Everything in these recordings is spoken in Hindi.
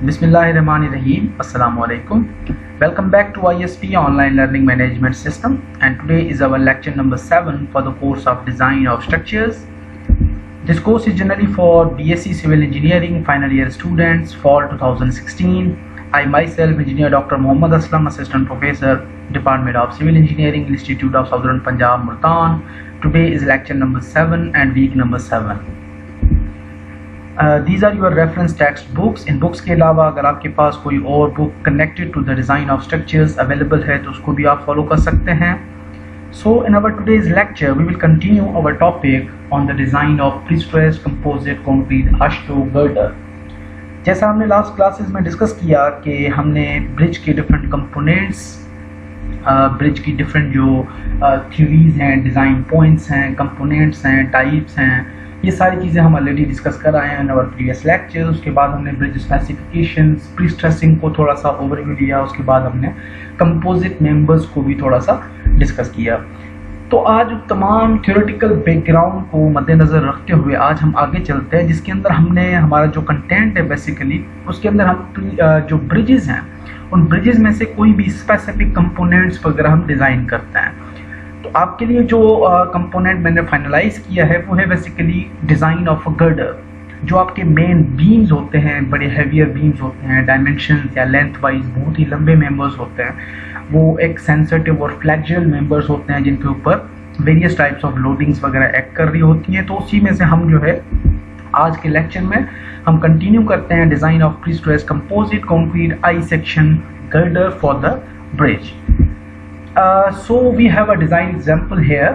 Bismillahirrahmanirrahim. Assalamualaikum. Welcome back to ISP Online Learning Management System, and today is our lecture number 7 for the course of Design of Structures. This course is generally for BSc Civil Engineering final year students, fall 2016. I myself, Engineer Dr. Mohammad Aslam, Assistant Professor, Department of Civil Engineering, Institute of Southern Punjab, Multan. Today is lecture number 7 and week number 7. These are your reference text books. इन बुक्स के अलावा अगर आपके पास कोई और book connected to the design of structures available है तो उसको भी आप फॉलो कर सकते हैं. So in our today's lecture we will continue our topic on the design of prestressed composite concrete AASHTO girder. जैसा हमने लास्ट क्लासेस में डिस्कस किया कि हमने ब्रिज के डिफरेंट कंपोनेंट्स, ब्रिज की डिफरेंट जो थ्योरीज हैं, डिज़ाइन पॉइंट्स हैं, कंपोनेंट्स हैं, टाइप्स हैं, ये सारी चीज़ें हम ऑलरेडी डिस्कस कर आए हैं इन आवर प्रीवियस लेक्चर. उसके बाद हमने ब्रिज स्पेसिफिकेशंस, प्री स्ट्रेसिंग को थोड़ा सा ओवरव्यू लिया. उसके बाद हमने कंपोजिट मेंबर्स को भी थोड़ा सा डिस्कस किया. तो आज तमाम थ्योरेटिकल बैकग्राउंड को मद्देनज़र रखते हुए आज हम आगे चलते हैं, जिसके अंदर हमने हमारा जो कंटेंट है बेसिकली उसके अंदर हम जो ब्रिजेज़ हैं उन ब्रिजेज़ में से कोई भी स्पेसिफिक कंपोनेंट्स वगैरह हम डिज़ाइन करते हैं. तो आपके लिए जो कंपोनेंट मैंने फाइनलाइज किया है वो है basically design of a girder. जो आपके मेन बीम्स होते हैं, बड़े हैवियर बीम्स होते हैं, डायमेंशन या लेंथ वाइज बहुत ही लंबे मेंबर्स होते हैं, वो एक सेंसिटिव और फ्लैक्चुअल मेंबर्स होते हैं जिनके ऊपर वेरियस टाइप्स ऑफ लोडिंग्स वगैरह एक्ट कर रही होती हैं. तो उसी में से हम जो है आज के लेक्चर में हम कंटिन्यू करते हैं design of prestressed composite concrete I section girder for the bridge. So we have a design example here.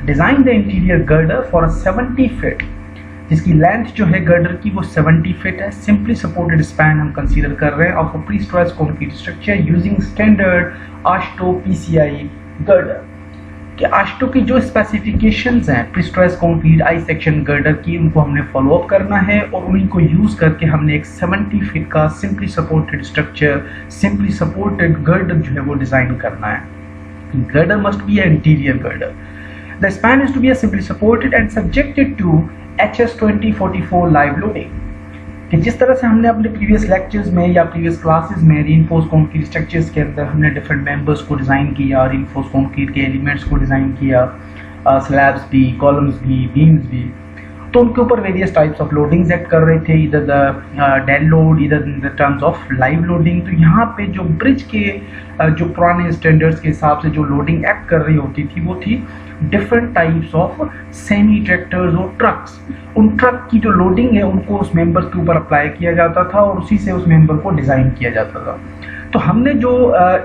Design the interior girder for a 70 feet, जिसकी लेंथ जो है गर्डर की वो 70 फीट है. सिंपली सपोर्टेड स्पैन हम कंसीडर कर रहे हैं of a prestressed concrete structure using standard AASHTO PCI girder. कि AASHTO की जो स्पेसिफिकेशंस हैं prestressed concrete I section girder की, उनको हमने फॉलो अप करना है और उन्हीं को यूज़ करके हमने एक 70 फीट का simply supported structure, simply supported girder जो है वो डिज़ाइन करना है. Girder must be an interior girder. The span is to be simply supported and subjected to HS 2044 live loading. कि जिस तरह से हमने अपने प्रीवियस लेक्चर्स में या प्रीवियस क्लासेस में रीइंफोर्स कंक्रीट स्ट्रक्चर्स के अंदर हमने डिफरेंट मेंबर्स को डिज़ाइन किया, रीइंफोर्स कंक्रीट के एलिमेंट्स को डिज़ाइन किया, स्लैब्स भी, कॉलम्स भी, बीम्स भी, तो उनके ऊपर various types of loadings act कर रहे थे, इधर द डेड लोड, इधर in the terms of live loading. तो यहाँ पे जो ब्रिज के जो पुराने स्टैंडर्ड्स के हिसाब से जो लोडिंग एक्ट कर रही होती थी वो थी different types of semi tractors और ट्रक्स. उन ट्रक की जो लोडिंग है उनको उस मेंबर के ऊपर अप्लाई किया जाता था और उसी से उस मेंबर को डिज़ाइन किया जाता था. तो हमने जो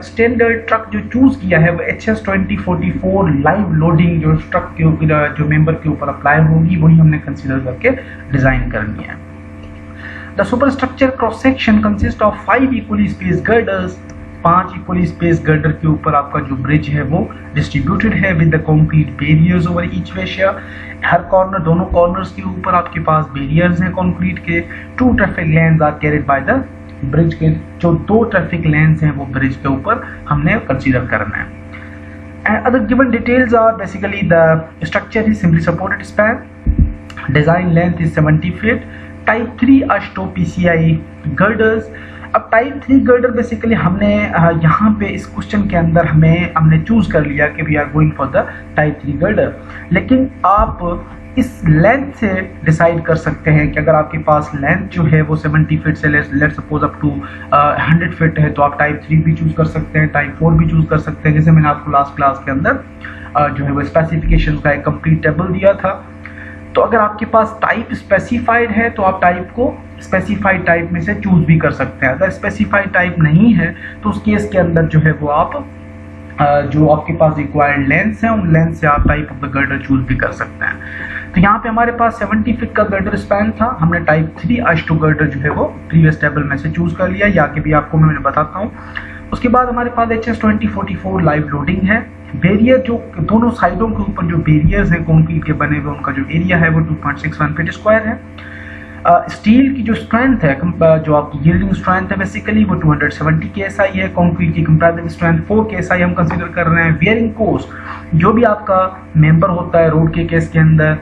स्टैंडर्ड ट्रक जो चूज़ किया है वो HS 2044 लाइव लोडिंग जो ट्रक के ऊपर जो मेंबर के ऊपर अप्लाई होगी वही हमने कंसीडर करके डिज़ाइन करनी है. The super structure cross section consist of 5 equally space girders. 5 equally space girder के ऊपर आपका जो ब्रिज है वो डिस्ट्रीब्यूटेड है with the concrete barriers over each fascia. हर कॉर्नर, दोनों कॉर्नर्स के ऊपर आपके पास बैरियर्स हैं कंक्रीट के. 2 traffic lanes are carried by the bridge के जो 2 ट्रैफिक लेन्स हैं वो ब्रिज के ऊपर हमने कंसीडर करना है. And other given details are basically the structure is simply supported span, design length is 70 feet, type 3 AASHTO PCI गर्डर्स. अब टाइप 3 गर्डर बेसिकली हमने यहाँ पे इस क्वेश्चन के अंदर हमने चूज कर लिया कि we are going for the type 3 girder. लेकिन आप इस लेंथ से डिसाइड कर सकते हैं कि अगर आपके पास लेंथ जो है वो 70 फीट से let suppose up to 100 feet है तो आप टाइप 3 भी चूज कर सकते हैं, टाइप 4 भी चूज कर सकते हैं. जैसे मैंने आपको लास्ट क्लास के अंदर जो है वो स्पेसिफिकेशन का एक कंप्लीट टेबल दिया था. तो अगर आपके पास टाइप स्पेसिफाइड है तो आप टाइप को स्पेसिफाइड टाइप में से चूज भी कर सकते हैं. अगर स्पेसिफाइड टाइप नहीं है तो उस केस के अंदर जो है वो आप जो आपके पास रिक्वायर्ड लेंथ है उन लेंथ से आप type of the girder choose भी कर सकते हैं. तो यहाँ पे हमारे पास 70 फीट का गर्डर स्पैन था. हमने टाइप 3 AASHTO गर्डर जो है वो प्रीवियस टेबल में से चूज कर लिया, या कि भी आपको मैं बताता हूँ. उसके बाद हमारे पास HS 2044 लाइव लोडिंग है. बैरियर जो दोनों साइडों के ऊपर जो बैरियर्स हैं कंक्रीट के बने हुए उनका जो एरिया है वो 2.61 फीट स्क्वायर है. स्टील की जो स्ट्रेंथ है, जो आपकी यील्डिंग स्ट्रेंथ है बेसिकली वो 270 KSI है. कंक्रीट की कंप्रेसिव स्ट्रेंथ 4 KSI हम कंसीडर कर रहे हैं. वियरिंग कोस्ट जो भी आपका मेंबर होता है रोड के केस के अंदर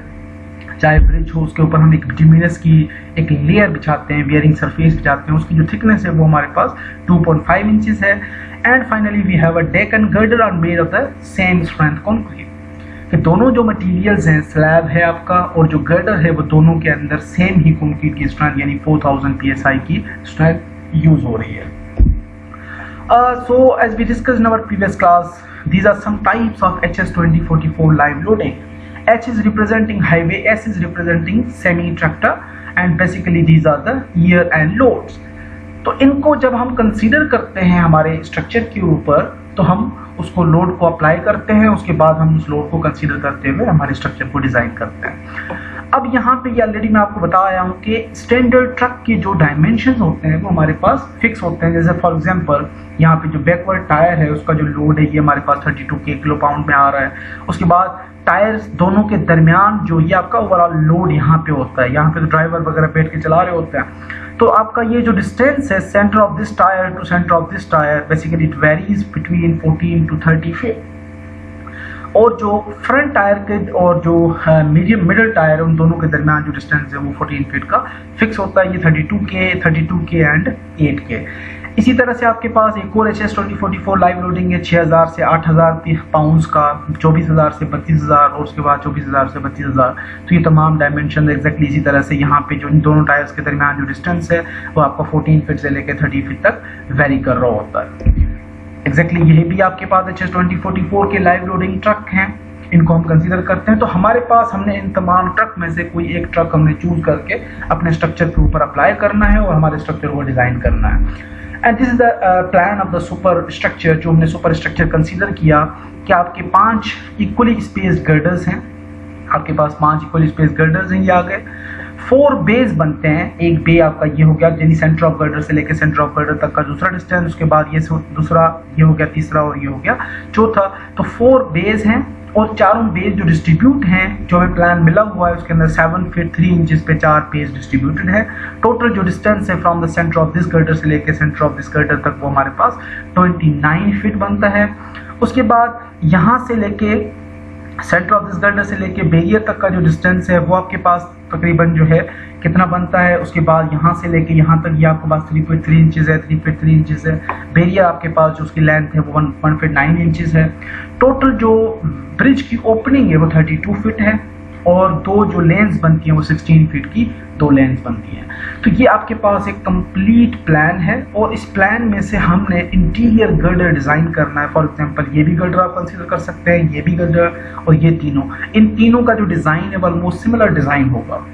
चाहे ब्रिज हो उसके ऊपर हम एक बिटुमिनस की एक लेयर बिछाते हैं, बियरिंग सरफेस बिछाते हैं, उसकी जो थिकनेस है वो हमारे पास 2.5 इंचेस है। And finally we have a deck and girder are made of the same strength concrete, कि दोनों जो मटेरियल्स हैं, स्लैब है आपका और जो गर्डर है, वो दोनों के अंदर सेम ही कंक्रीट की स्ट्रेंथ यानी 4000 psi की स्ट्रेंथ यूज हो रही है। So as we discussed in our previous class, these are some types of HS2044 live loading. H is representing highway, S is representing semi tractor, and basically these are the year and loads. तो इनको जब हम कंसीडर करते हैं हमारे स्ट्रक्चर के ऊपर, तो हम उसको लोड को अप्लाई करते हैं, उसके बाद हम उस लोड को कंसीडर करते हुए हमारे स्ट्रक्चर को डिजाइन करते हैं। अब यहाँ पे ऑलरेडी मैं आपको बता आया हूँ कि स्टैंडर्ड ट्रक के जो डायमेंशंस होते हैं वो हमारे पास फिक्स होते हैं। जैसे फॉर एग्जांपल यहाँ पे जो बैकवर्ड टायर है उसका जो लोड है ये हमारे पास 32 किलो पाउंड में आ रहा है। उसके बाद टायर्स दोनों के दरमियान जो ये आपका ओवरऑल लोड यहाँ पे होता है, यहाँ पे तो ड्राइवर वगैरह बैठ के चला रहे होते हैं, तो आपका ये जो डिस्टेंस है centre of this tier two centre of this tyre basically it varies between 14 to 30 feet. और जो फ्रंट टायर के और जो मिडिल टायर है उन दोनों के दरमियान जो डिस्टेंस है वो 14 फीट का फिक्स होता है। ये 32K एंड 8K। इसी तरह से आपके पास एक और HS2044 लाइव लोडिंग है 6000 से 8000 पाउंड्स का, 24000 से 32000 और उसके बाद 24000 से 32000। तो ये तमाम डायमेंशन एग्जैक्टली इसी तरह से यहाँ पे जो इन दोनों टायर्स के दरमियान जो डिस्टेंस है वो आपका 14 फीट से लेकर 30 फीट तक वेरी कर रहा होता है। एग्जैक्टली यही भी आपके पास HS2044 के लाइव लोडिंग ट्रक हैं, इनको हम कंसीडर करते हैं। तो हमारे पास हमने इन तमाम ट्रक में से कोई एक ट्रक हमने चूज करके अपने स्ट्रक्चर के ऊपर अप्लाई करना है और हमारे स्ट्रक्चर को डिजाइन करना है। And this is the plan of the super structure. जो हमने सुपर स्ट्रक्चर कंसीडर किया कि आपके 5 इक्वली स्पेस्ड गर्डर्स हैं, आपके पास 5 इक्वली स्पेस्ड गर्डर्स हैं, ये आ गए। 4 बेस बनते हैं, एक बे आपका ये हो गया यानी सेंटर ऑफ गर्डर से लेकर सेंटर ऑफ गर्डर तक का दूसरा डिस्टेंस, उसके बाद ये दूसरा, ये हो गया तीसरा और ये हो गया चौथा। तो 4 बेस हैं और चारों बेस जो डिस्ट्रीब्यूट हैं, जो हमें प्लान मिला हुआ है उसके अंदर 7 फीट 3 इंचेस पे 4 बेस डिस्ट्रीब्यूटेड है। टोटल जो डिस्टेंस है from the centre of this girder से लेकर सेंटर ऑफ दिस गर्डर तक वो हमारे पास 29 फीट बनता है। उसके बाद यहाँ से लेके सेंटर ऑफ दिस गर्डर से लेके बेरियर तक का जो डिस्टेंस है वो आपके पास तकरीबन जो है कितना बनता है। उसके बाद यहाँ से लेके यहाँ तक ये आपके पास 3 फीट 3 इंचेस है, 3 फीट 3 इंचेस है। बेरियर आपके पास जो उसकी लेंथ है वो 1 फीट 9 इंचेस है। टोटल जो ब्रिज की ओपनिंग है वो 32 फीट है और 2 जो लेन्स बनती हैं वो 16 फीट की 2 लेन्स बनती हैं। तो ये आपके पास एक कंप्लीट प्लान है और इस प्लान में से हमने इंटीरियर गर्डर डिजाइन करना है। फॉर एग्जांपल ये भी गर्डर आप कंसीडर कर सकते हैं, ये भी गर्डर और ये तीनों, इन तीनों का जो डिजाइन है वो ऑलमोस्ट सिमिलर डिजाइन होगा।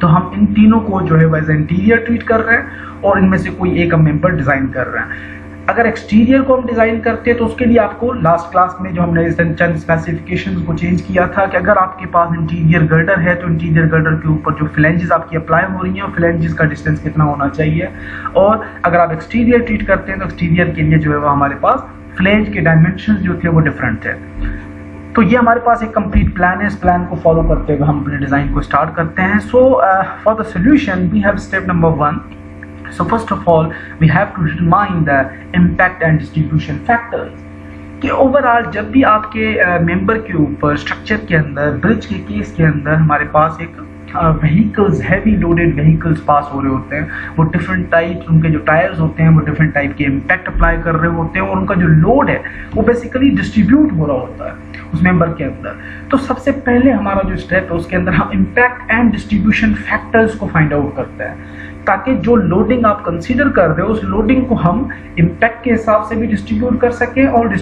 तो हम इन तीनों को जो है वैसे इंटीरियर ट्रीट कर रहे हैं और इनमें से कोई एक हम मेंबर डिजाइन कर रहे हैं। अगर एक्सटीरियर को हम डिजाइन करते हैं तो उसके लिए आपको लास्ट क्लास में जो हमने चंद स्पेसिफिकेशंस को चेंज किया था कि अगर आपके पास इंटीरियर गर्डर है तो इंटीरियर गर्डर के ऊपर जो फ्लैंजेस आपकी अप्लाई हो रही हैं फ्लैंजेस का डिस्टेंस कितना होना चाहिए, और अगर आप एक्सटीरियर ट्रीट करते हैं तो एक्सटीरियर के लिए जो है वो हमारे पास फ्लैंज के डायमेंशन जो थे वो डिफरेंट थे। तो ये हमारे पास एक कंप्लीट प्लान है। इस प्लान को फॉलो करते हुए हम अपने डिजाइन को स्टार्ट करते हैं। So for the solution we have step number 1। So first of all, we have to determine the impact and distribution factors. कि ओवरऑल जब भी आपके मेंबर के ऊपर स्ट्रक्चर के अंदर ब्रिज के केस के अंदर हमारे पास एक व्हीकल्स, हैवी लोडेड व्हीकल्स पास हो रहे होते हैं, वो डिफरेंट टाइप, उनके जो टायर्स होते हैं वो डिफरेंट टाइप के इम्पैक्ट अप्लाई कर रहे होते हैं और उनका जो लोड है वो बेसिकली डिस्ट्रीब्यूट हो रहा होता है उस मेंबर के अंदर। तो सबसे पहले हमारा जो स्टेप है उसके अंदर हम इम्पैक्ट एंड डिस्ट्रीब्यूशन फैक्टर्स को फाइंड आउट करते हैं ताकि जो लोडिंग आप कंसीडर कर रहे हो उस लोडिंग को हम इम्पैक्ट के हिसाब से भी डिस्ट्रीब्यूट कर सकें और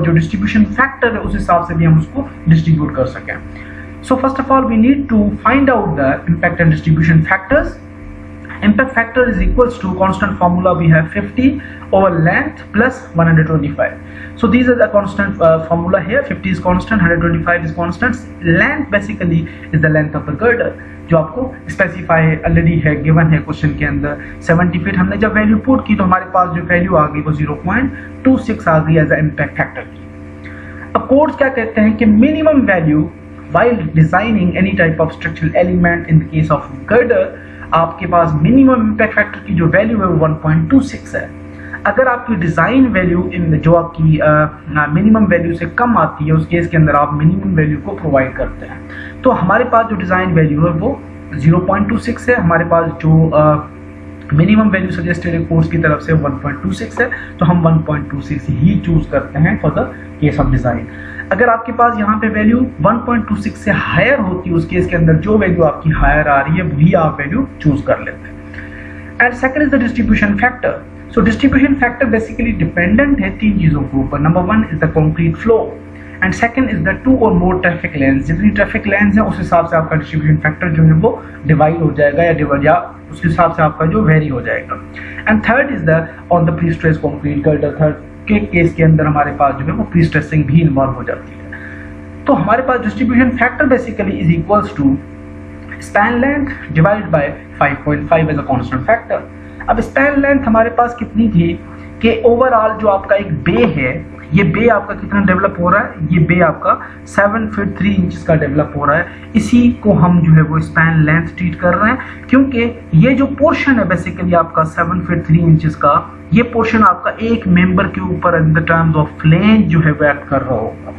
जो डिस्ट्रीब्यूशन फैक्टर है उस हिसाब से भी हम उसको डिस्ट्रीब्यूट कर सकें। So first of all, we need to find out the impact and distribution factors. Impact factor is equals to constant formula we have 50 over length plus 125. So these are the constant formula here. 50 is constant, 125 is constant. Length basically is the length of the girder जो आपको स्पेसिफाई ऑलरेडी है, गिवन है क्वेश्चन के अंदर 70 फीट। हमने जब वैल्यू पुट की तो हमारे पास जो वैल्यू आ गई वो 0.26 आ गई एज इम्पैक्ट फैक्टर की। अब कोड्स क्या कहते हैं कि minimum value while designing any type of structural element in the case of girder आपके पास मिनिमम इम्पैक्ट फैक्टर की जो वैल्यू है वो 1.26 है। अगर आपकी डिज़ाइन वैल्यू इन जो आपकी मिनिमम वैल्यू से कम आती है, उस केस के अंदर आप मिनिमम वैल्यू को प्रोवाइड करते हैं। तो हमारे पास जो डिज़ाइन वैल्यू है वो 0.26 है, हमारे पास जो मिनिमम वैल्यू सजेस्टेड है कोर्स की तरफ से 1.26 है, तो हम 1.26 ही चूज करते हैं for the case of design. अगर आपके पास यहाँ पे वैल्यू 1.26 से हायर होती है, उस केस के अंदर जो वैल्यू आपकी हायर आ रही है वही आप वैल्यू चूज कर लेते हैं। And second is the distribution factor. So distribution factor basically dependent है तीन चीजों के ऊपर। Number 1 is the concrete flow and second is the 2 और मोर ट्रैफिक लेंस। जितनी ट्रैफिक लेंस है उस हिसाब से आपका डिस्ट्रीब्यूशन फैक्टर जो है वो डिवाइड हो जाएगा या उस हिसाब से आपका जो वेरी हो जाएगा। And third is the on the pre stress concrete girder. Third के केस के अंदर हमारे पास जो है वो प्री स्ट्रेसिंग भी इन्वॉल्व हो जाती है। तो हमारे पास distribution factor basically is equals to span length divide by 5.5 as a constant factor. अब स्पैन लेंथ हमारे पास कितनी थी कि ओवरऑल जो आपका एक बे है, ये बे आपका कितना डेवलप हो रहा है, ये बे आपका 7 फीट 3 इंचेस का डेवलप हो रहा है। इसी को हम जो है वो स्पैन लेंथ ट्रीट कर रहे हैं, क्योंकि ये जो पोर्शन है बेसिकली आपका 7 फीट 3 इंचेस का, ये पोर्शन आपका एक मेंबर के ऊपर in the terms of flange जो है वो एक्ट कर रहा होगा।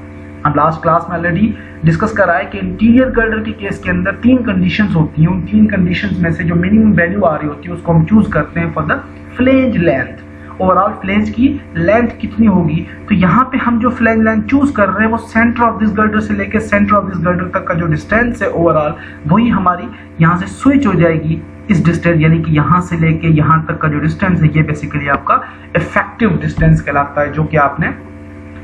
हम लास्ट क्लास में ऑलरेडी डिस्कस करा है कि इंटीरियर गर्डर के केस के अंदर 3 कंडीशंस होती हैं। उन 3 कंडीशंस में से जो मिनिमम वैल्यू आ रही होती है उसको हम चूज करते हैं for the flange length. Overall flange की लेंथ कितनी होगी, तो यहाँ पे हम जो फ्लेंज लेंथ चूज कर रहे हैं वो सेंटर ऑफ दिस गर्डर से लेके सेंटर ऑफ दिस गर्डर तक का जो डिस्टेंस है ओवरऑल, वही हमारी यहाँ से स्विच हो जाएगी इस डिस्टेंस, यानी कि यहाँ से लेके यहाँ तक का जो डिस्टेंस है ये बेसिकली आपका इफेक्टिव डिस्टेंस कहलाता है, जो कि आपने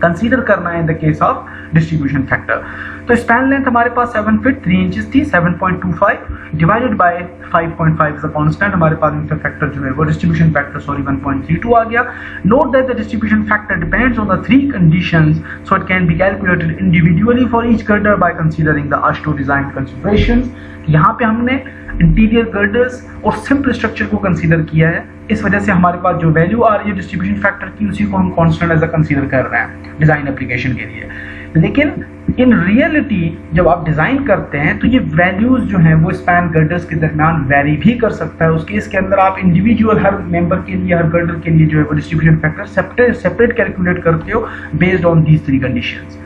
कंसीडर करना है इन the case of distribution factor. तो स्पैन लेंथ हमारे पास 7 फीट 3 इंचेस थी, 7.25 divided by 5.5 is the constant. हमारे पास इनका फैक्टर जो है वो डिस्ट्रीब्यूशन फैक्टर 1.32 आ गया। Note that the distribution factor depends on the 3 conditions, so it can be calculated individually for each girder by considering the AASHTO design considerations. यहाँ पे हमने इंटीरियर गर्डर्स और सिंपल स्ट्रक्चर को कंसीडर किया है, इस वजह से हमारे पास जो वैल्यू आ रही है डिस्ट्रीब्यूशन फैक्टर की उसी को हम कांस्टेंट एज अ कंसीडर कर रहे हैं डिजाइन एप्लीकेशन के लिए। लेकिन इन रियलिटी जब आप डिजाइन करते हैं तो ये वैल्यूज जो हैं वो स्पैन गर्डर्स के दरमियान वेरी भी कर सकता है। उस केस के अंदर आप इंडिविजुअल हर मेंबर के लिए, हर गर्डर के लिए जो है वो डिस्ट्रीब्यूशन फैक्टर सेपरेट कैलकुलेट करते हो बेस्ड ऑन दीज 3 कंडीशंस।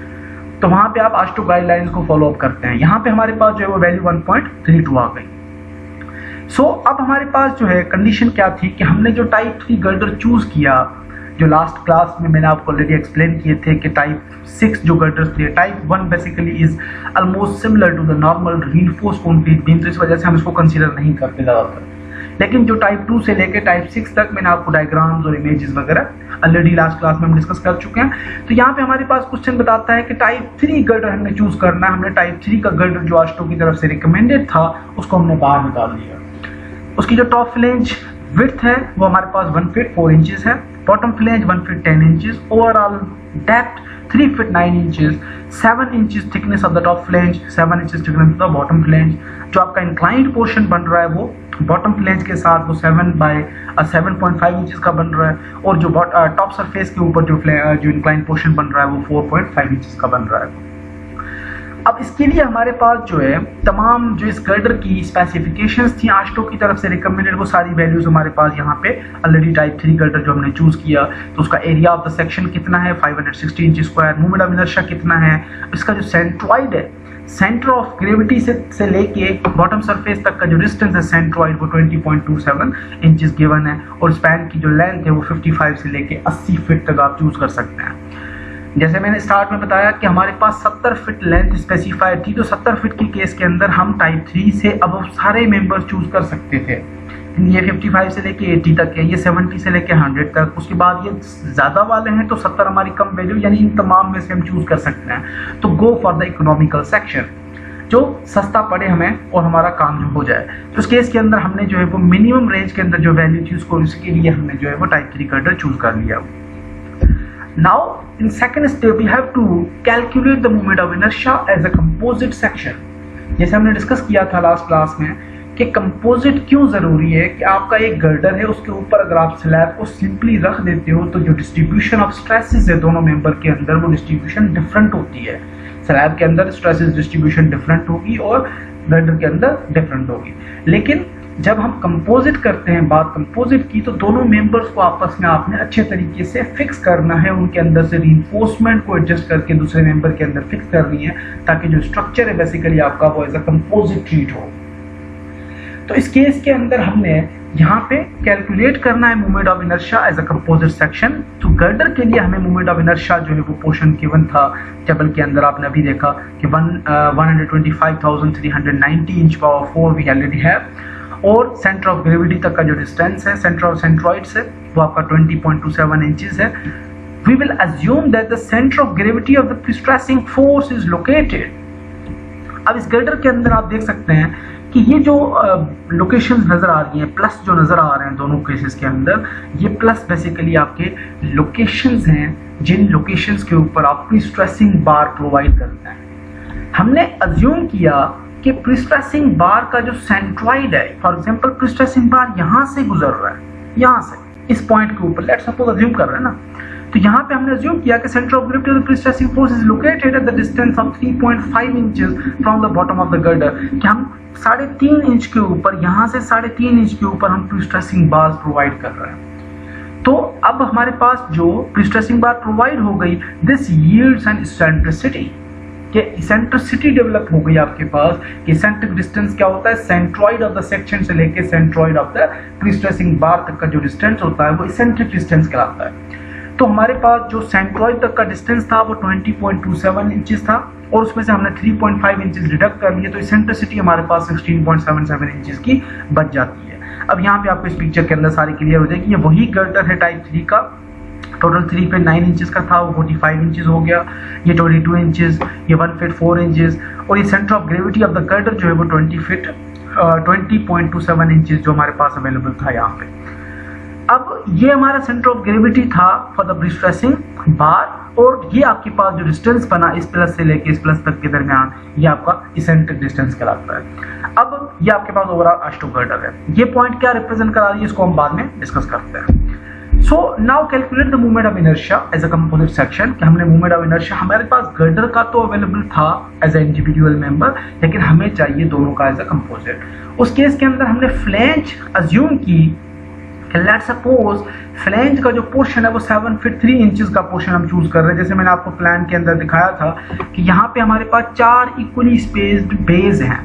तो वहां पे आप AASHTO गाइडलाइंस को फॉलो अप करते हैं। यहाँ पे हमारे पास जो है वो वैल्यू 1.32 आ गई। सो अब हमारे पास जो है कंडीशन क्या थी कि हमने जो टाइप 3 गर्डर चूज किया, जो लास्ट क्लास में मैंने आपको ऑलरेडी एक्सप्लेन किए थे कि टाइप 6 जो गर्डर्स थे, type 1 basically is almost similar to the normal reinforce concrete beam, तो इस वजह से हम इसको कंसीडर नहीं करते ज़्यादातर। लेकिन जो टाइप 2 से लेकर टाइप 6 तक मैंने आपको डायग्राम्स और इमेजेस वगैरह ऑलरेडी लास्ट क्लास में हम डिस्कस कर चुके हैं। तो यहाँ पे हमारे पास क्वेश्चन बताता है कि टाइप 3 गर्डर हमने चूज करना है। हमने टाइप 3 का गर्डर जो AASHTO की तरफ से रिकमेंडेड था उसको हमने बाहर निकाल दिया। उसकी जो टॉप फ्लेंज विड्थ है वो हमारे पास 1 फीट 4 इंचेस है, bottom flange 1 feet 10 inches, overall depth 3 feet 9 inches, 7 inches thickness of the top flange, 7 inches thickness of the bottom flange. जो आपका इंक्लाइंड पोर्शन बन रहा है वो बॉटम फ्लेंज के साथ वो 7.5 इंचेस का बन रहा है, और जो टॉप सरफेस के ऊपर जो इंक्लाइंड पोर्शन बन रहा है वो 4.5 इंचेस का बन रहा है। अब इसके लिए हमारे पास जो है तमाम जो इस गर्डर की स्पेसिफिकेशंस थी AASHTO की तरफ से रिकमेंडेड, वो सारी वैल्यूज हमारे पास यहाँ पे ऑलरेडी टाइप 3 गर्डर जो हमने चूज किया। तो उसका एरिया ऑफ द सेक्शन कितना है 560 inch square, movement of inertia कितना है, इसका जो सेंट्रॉइड है, सेंटर ऑफ ग्रेविटी से लेके बॉटम सरफेस तक का जो डिस्टेंस है सेंट्रॉइड वो 20.27 इंचेस गिवन है, और स्पैन की जो लेंथ है वो 55 से लेके 80 फीट तक आप चूज कर सकते हैं। जैसे मैंने स्टार्ट में बताया कि हमारे पास 70 फीट लेंथ स्पेसिफाइड थी, तो 70 फीट के केस के अंदर हम टाइप 3 से अब सारे मेंबर्स चूज कर सकते थे। ये 55 से लेके 80 तक है, ये 70 से लेके 100 तक, उसके बाद ये ज़्यादा वाले हैं तो 70 हमारी कम वैल्यू, यानी इन तमाम में से हम चूज कर सकते हैं। तो go for the economical section, जो सस्ता पड़े हमें और हमारा काम जो हो जाए। तो उस केस के अंदर हमने जो है वो मिनिमम रेंज के अंदर जो वैल्यू थी उसको, उसके लिए हमने जो है वो टाइप 3 गर्डर चूज कर लिया। Now in second step we have to calculate the moment of inertia as a composite section। जैसे हमने डिस्कस किया था लास्ट क्लास में कि कंपोजिट क्यों जरूरी है, कि आपका एक गर्डर है उसके ऊपर अगर आप स्लैब को सिंपली रख देते हो तो जो डिस्ट्रीब्यूशन ऑफ स्ट्रेसेस है दोनों मेंबर के अंदर वो डिस्ट्रीब्यूशन डिफरेंट होती है। स्लैब के अंदर स्ट्रेसेस डिस्ट्रीब्यूशन डिफरेंट होगी और गर्डर के अंदर डिफरेंट होगी। लेकिन जब हम कंपोजिट करते हैं, बात कंपोजिट की, तो दोनों मेंबर्स को आपस में आपने अच्छे तरीके से फिक्स करना है, उनके अंदर से रीइंफोर्समेंट को एडजस्ट करके दूसरे मेंबर के अंदर फिक्स करनी है, ताकि जो स्ट्रक्चर है बेसिकली आपका वो एज अ कंपोजिट ट्रीट हो। तो इस केस के अंदर हमने यहाँ पे कैलकुलेट करना है moment of inertia as a composite section. तो गर्डर के लिए हमें मोमेंट ऑफ इनर्शिया जो है वो पोर्शन गिवन था टेबल के अंदर, आपने अभी देखा कि 125,390 इंच पावर 4 वी ऑलरेडी है, और सेंटर ऑफ ग्रेविटी तक का जो डिस्टेंस है सेंटर ऑफ सेंट्रॉइड से वो आपका 20.27 इंचेस है। We will assume that the centre of gravity of the prestressing force is located. अब इस गर्डर के अंदर आप देख सकते हैं कि ये जो लोकेशंस नजर आ रही हैं, प्लस जो नजर आ रहे हैं दोनों केसेस के अंदर, ये प्लस बेसिकली आपके लोकेशंस हैं जिन लोकेशंस के ऊपर आप प्रीस्ट्रेसिंग बार प्रोवाइड करते हैं। हमने अज्यूम किया कि प्रीस्ट्रेसिंग बार का जो सेंट्रॉइड है, फॉर एग्जांपल प्रीस्ट्रेसिंग बार यहाँ से गुजर रहा है, यहाँ से इस पॉइंट के ऊपर, लेट्स सपोज अज्यूम कर रहे हैं ना, तो यहाँ पे हमने अज्यूम किया कि centre of gravity of the prestressing force is located at the distance of 3.5 inches from the bottom of the girder, कि हम 3.5 इंच के ऊपर, यहाँ से 3.5 इंच के ऊपर हम प्रीस्ट्रेसिंग बार प्रोवाइड कर रहे हैं। तो अब हमारे पास जो प्रीस्ट्रेसिंग बार प्रोवाइड हो गई, दिस यील्ड्स एन इसेंट्रिसिटी, कि इसेंट्रिसिटी डेवलप हो गई आपके पास, कि इसेंट्रिक डिस्टेंस क्या होता है, सेंट्रॉइड ऑफ द सेक्शन से लेके सेंट्रॉइड ऑफ द प्रीस्ट्रेसिंग बार तक का जो डिस्टेंस होता है वो इसेंट्रिक डिस्टेंस कहलाता है। तो हमारे पास जो सेंट्रॉइड तक का डिस्टेंस था वो 20.27 इंचेस था, और उसमें से हमने 3.5 इंचेस डिडक्ट कर लिए, तो इसेंट्रिसिटी हमारे पास 16.77 इंचेस की बच जाती है। अब यहाँ पे आपको इस पिक्चर के अंदर सारी क्लियर हो जाएगी। ये वही गर्डर है टाइप 3 का, टोटल 3 पे 9 इंचेस का था, वो 45 इंचेस हो गया, ये 22 इंचेस, ये 1 फीट 4 इंचेस, और ये centre of gravity of the girder जो है वो 20.27 इंचेस जो हमारे पास अवेलेबल था यहाँ पे। अब ये हमारा सेंटर ऑफ ग्रेविटी था फॉर द प्रीस्ट्रेसिंग बार, और ये आपके पास जो डिस्टेंस बना इस प्लस से लेके इस प्लस तक के दरमियान, ये आपका इसेंट्रिक डिस्टेंस कहलाता है। अब ये आपके पास ओवरऑल आस्टो गर्डर है। ये पॉइंट क्या रिप्रेजेंट करा रही है इसको हम बाद में डिस्कस करते हैं। So now calculate the moment of inertia as a composite section, कि हमने मोमेंट ऑफ इनर्शिया, हमारे पास गर्डर का तो अवेलेबल था एज अ इंडिविजुअल मेंबर, लेकिन हमें चाहिए दोनों का एज अ कंपोजिट। उस केस के अंदर हमने फ्लैंज अज्यूम की, लेट्स सपोज फ्लैंज का जो पोर्शन है वो 7 फीट 3 इंचेस का पोर्शन हम चूज कर रहे हैं। जैसे मैंने आपको प्लान के अंदर दिखाया था कि यहाँ पे हमारे पास 4 इक्वली स्पेस्ड बेज हैं,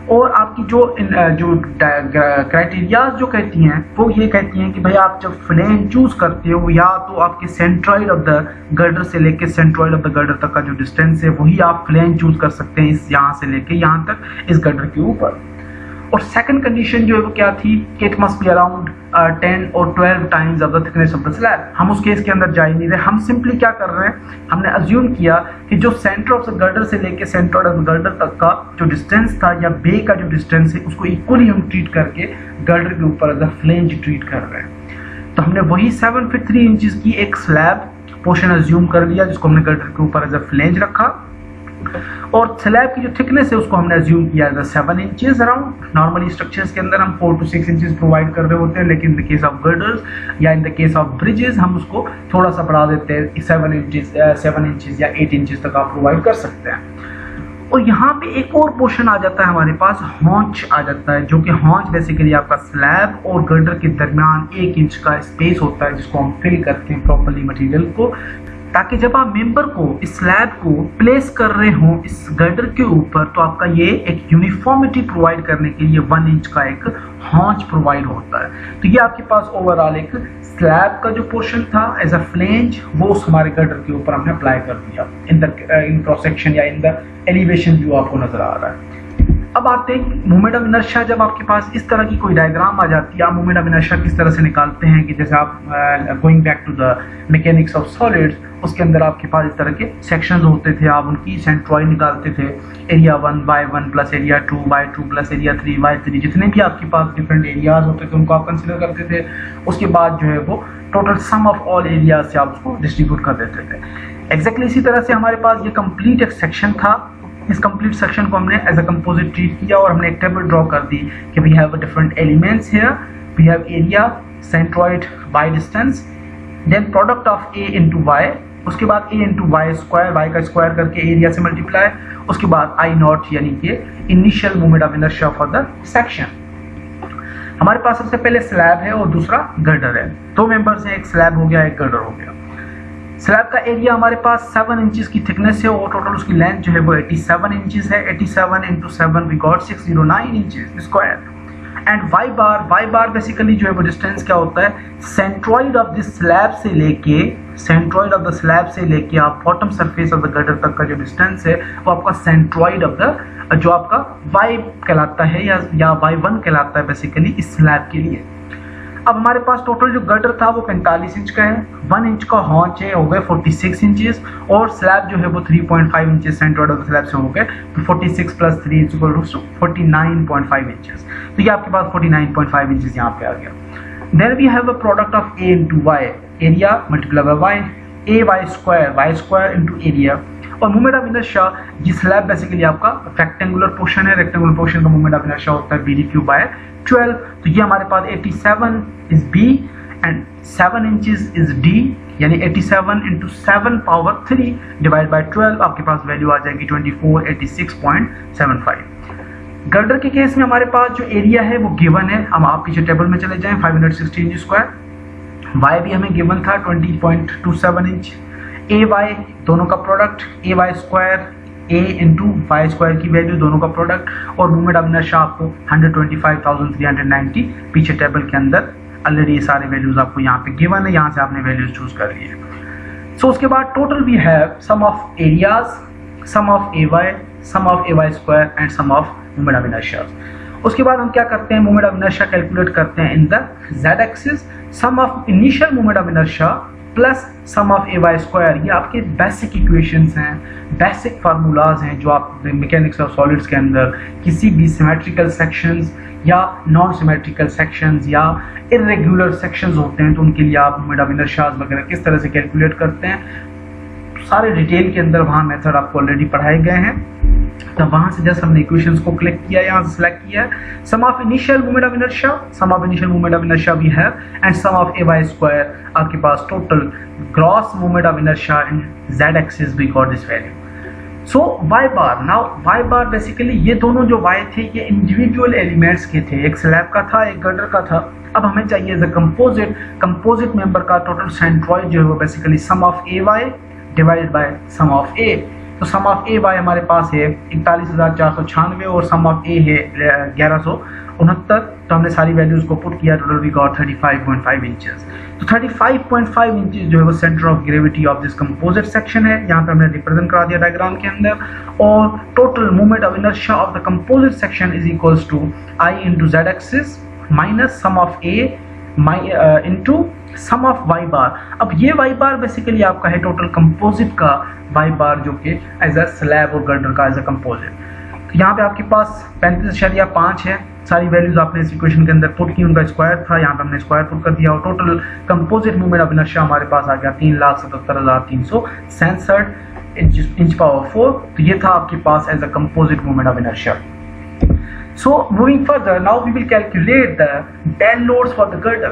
और आपकी जो क्राइटेरियाज जो कहती हैं वो ये कहती हैं कि भाई आप जब फ्लैंज चूज करते हो, या तो आपके सेंट्रॉइड ऑफ द गर्डर से लेके सेंट्रॉइड ऑफ द गर्डर तक का जो डिस्टेंस है वही आप फ्लैंज चूज कर सकते हैं, इस यहाँ से लेके यहाँ तक इस गर्डर के ऊपर। और सेकंड कंडीशन जो है वो क्या थी कि इट मस्ट बी अराउंड 10 और 12 times of the thickness of the slab. हम उस केस के अंदर जा ही नहीं रहे, हम सिंपली क्या कर रहे हैं, हमने अज्यूम किया कि जो सेंटर ऑफ द गर्डर से लेके सेंटर ऑफ द गर्डर तक का जो डिस्टेंस था, या बे का जो डिस्टेंस है, उसको इक्वली हम ट्रीट करके गर्डर के ऊपर एज अ फ्लैंज ट्रीट कर रहे हैं। तो हमने वही 7 फीट 3 इंचेस की एक स्लैब पोर्शन अज्यूम कर लिया, जिसको हमने गर्डर के ऊपर एज अ फ्लैंज रखा, और स्लैब की जो थिकनेस है उसको हमने अज्यूम किया as 7 inches around. Normally structures के अंदर हम 4 to 6 इंचेस प्रोवाइड कर रहे होते हैं, लेकिन in the case of girders या in the case of bridges हम उसको थोड़ा सा बढ़ा देते हैं, 7 इंचेस या 8 इंचेस तक आप प्रोवाइड कर सकते हैं। और यहाँ पे एक और पोर्शन आ जाता है हमारे पास, हॉन्च आ जाता है, जो कि हॉन्च बेसिकली आपका स्लैब और गर्डर के दरमियान 1 इंच का स्पेस होता है, जिसको हम फिल करते हैं प्रॉपर्ली मटेरियल को, ताकि जब आप मेंबर को, इस स्लैब को प्लेस कर रहे हो इस गर्डर के ऊपर, तो आपका ये एक यूनिफॉर्मिटी प्रोवाइड करने के लिए 1 इंच का एक हॉन्च प्रोवाइड होता है। तो ये आपके पास ओवरऑल एक स्लैब का जो पोर्शन था एज अ फ्लैंज, वो उस हमारे गर्डर के ऊपर हमने अप्लाई कर दिया इन क्रॉस सेक्शन या इन द एलिवेशन व्यू आपको नजर आ रहा है। अब आते हैं मोमेंट ऑफ इनर्शिया। जब आपके पास इस तरह की कोई डायग्राम आ जाती है, आप मोमेंट ऑफ इनर्शिया किस तरह से निकालते हैं, कि जैसे आप going back to the mechanics of solids, उसके अंदर आपके पास इस तरह के सेक्शंस होते थे, आप उनकी सेंट्रॉइड निकालते थे, area 1/1 plus area 2/2 plus area 3/3, जितने भी आपके पास डिफरेंट एरियाज होते थे उनको आप कंसिडर करते थे। उसके बाद जो है वो total sum of all areas से आप उसको डिस्ट्रीब्यूट कर देते थे। एग्जैक्टली इसी तरह से हमारे पास ये कंप्लीट एक सेक्शन था। इस कंप्लीट सेक्शन को हमने एज अ कंपोजिट ट्रीट किया, और हमने एक टेबल ड्रॉ कर दी कि we have different elements here, we have area, centroid by distance, then product of A into Y उसके बाद a into y square, y का स्क्वायर करके एरिया से मल्टीप्लाई, उसके बाद I नॉट यानी कि initial moment of inertia for the section. हमारे पास सबसे पहले स्लैब है और दूसरा गर्डर है, दो मेंबर्स हैं, एक स्लैब हो गया एक गर्डर हो गया। स्लैब का एरिया हमारे पास 7 इंचेस की थिकनेस है और टोटल उसकी लेंथ जो है वो 87 इंचेस है। 87 into 7 we got 609 inches square. And y bar basically जो है वो डिस्टेंस क्या होता है, सेंट्रॉइड ऑफ दिस स्लैब से लेके आप bottom surface of the girder तक का जो डिस्टेंस है वो आपका सेंट्रॉइड ऑफ द जो आपका वाई कहलाता है या y1 कहलाता है बेसिकली इस स्लैब के लिए। अब हमारे पास टोटल जो गर्डर था वो 45 इंच का है, 1 इंच का हॉन्च है, हो गए 46 इंचेस, और स्लैब जो है वो 3.5 inches centroid of the slab से हो गए, तो 46 plus 3 is equal to 49.5 inches. तो ये आपके पास 49.5 इंचेस यहाँ पे आ गया। Then we have a product of a into y, area multiply by y, a y square into area, और मोमेंट ऑफ इनर्शिया ये स्लैब बेसिकली आपका रेक्टेंगुलर पोर्शन है, रेक्टेंगुलर पोर्शन का मोमेंट ऑफ इनर्शिया होता है BD क्यूब बाय 12। तो ये हमारे पास 87 is B and 7 inches is D, यानी 87 इंटू 7 पावर 3 डिवाइड बाय 12, आपके पास वैल्यू आ जाएगी 2486.75। गर्डर के केस में हमारे पास जो एरिया है वो गिवन है, हम आप पीछे टेबल में चले जाएं, 516 इंच स्क्वायर। वाई भी हमें गिवन था 20.27 इंच। ए वाई दोनों का product, a Y square a into y square की वैल्यू दोनों का प्रोडक्ट, और मोमेंट ऑफ इनर्शिया आपको 125,390 पीछे टेबल के अंदर ऑलरेडी ये सारे वैल्यूज आपको यहाँ पे गिवन है, यहाँ से आपने वैल्यूज चूज कर लिए। सो उसके बाद total we have sum of areas, sum of A Y square and sum of moment of inertia. उसके बाद हम क्या करते हैं, मोमेंट ऑफ इनर्शिया कैलकुलेट करते हैं in the z axis, sum of initial moment of inertia plus sum of A Y square. ये आपके बेसिक इक्वेशंस हैं, बेसिक फार्मूलाज हैं जो आप मैकेनिक्स ऑफ सॉलिड्स के अंदर किसी भी सिमेट्रिकल सेक्शंस या नॉन सिमेट्रिकल सेक्शंस या इरेगुलर सेक्शंस होते हैं तो उनके लिए आप मोमेंट ऑफ इनर्शिया वगैरह किस तरह से कैलकुलेट करते हैं, सारे डिटेल के अंदर वहाँ मेथड आपको ऑलरेडी पढ़ाए गए हैं। तो वहां से जस्ट हमने इक्वेशंस को क्लिक किया, यहाँ से सिलेक्ट किया, sum of initial moment of inertia we have and sum of A Y square, आपके पास total gross moment of inertia in z axis we got this value. So y bar, now y bar basically ये दोनों जो y थे ये इंडिविजुअल एलिमेंट्स के थे, एक स्लैब का था एक गर्डर का था। अब हमें चाहिए एज अ कंपोजिट मेंबर का टोटल सेंट्रॉइड जो है वो basically sum of A Y divided by sum of A. तो सम ऑफ ए वाई हमारे पास है 41,496 और सम ऑफ ए है 1169। तो हमने सारी वैल्यूज को पुट किया, टोटल वी गॉट 35.5 इंचेस। तो 35.5 इंचेस जो है वो centre of gravity of this composite section है, यहाँ पे हमने रिप्रेजेंट करा दिया डायग्राम के अंदर। और total moment of inertia of the composite section is equals to I into z axis minus sum of A into sum of Y bar. अब ये वाई बार बेसिकली आपका है टोटल कंपोजिट का वाई बार जो कि एज अ स्लैब और गर्डर का एज अ कंपोजिट। तो यहाँ पे आपके पास 35.5 है, सारी वैल्यूज आपने इस इक्वेशन के अंदर पुट की, उनका स्क्वायर था, यहाँ पे हमने स्क्वायर पुट कर दिया और total composite movement of inertia हमारे पास आ गया 3,77,367 इंच पावर 4। तो ये था आपके पास as a composite movement of inertia. So moving further, now we will calculate the del loads for the girder.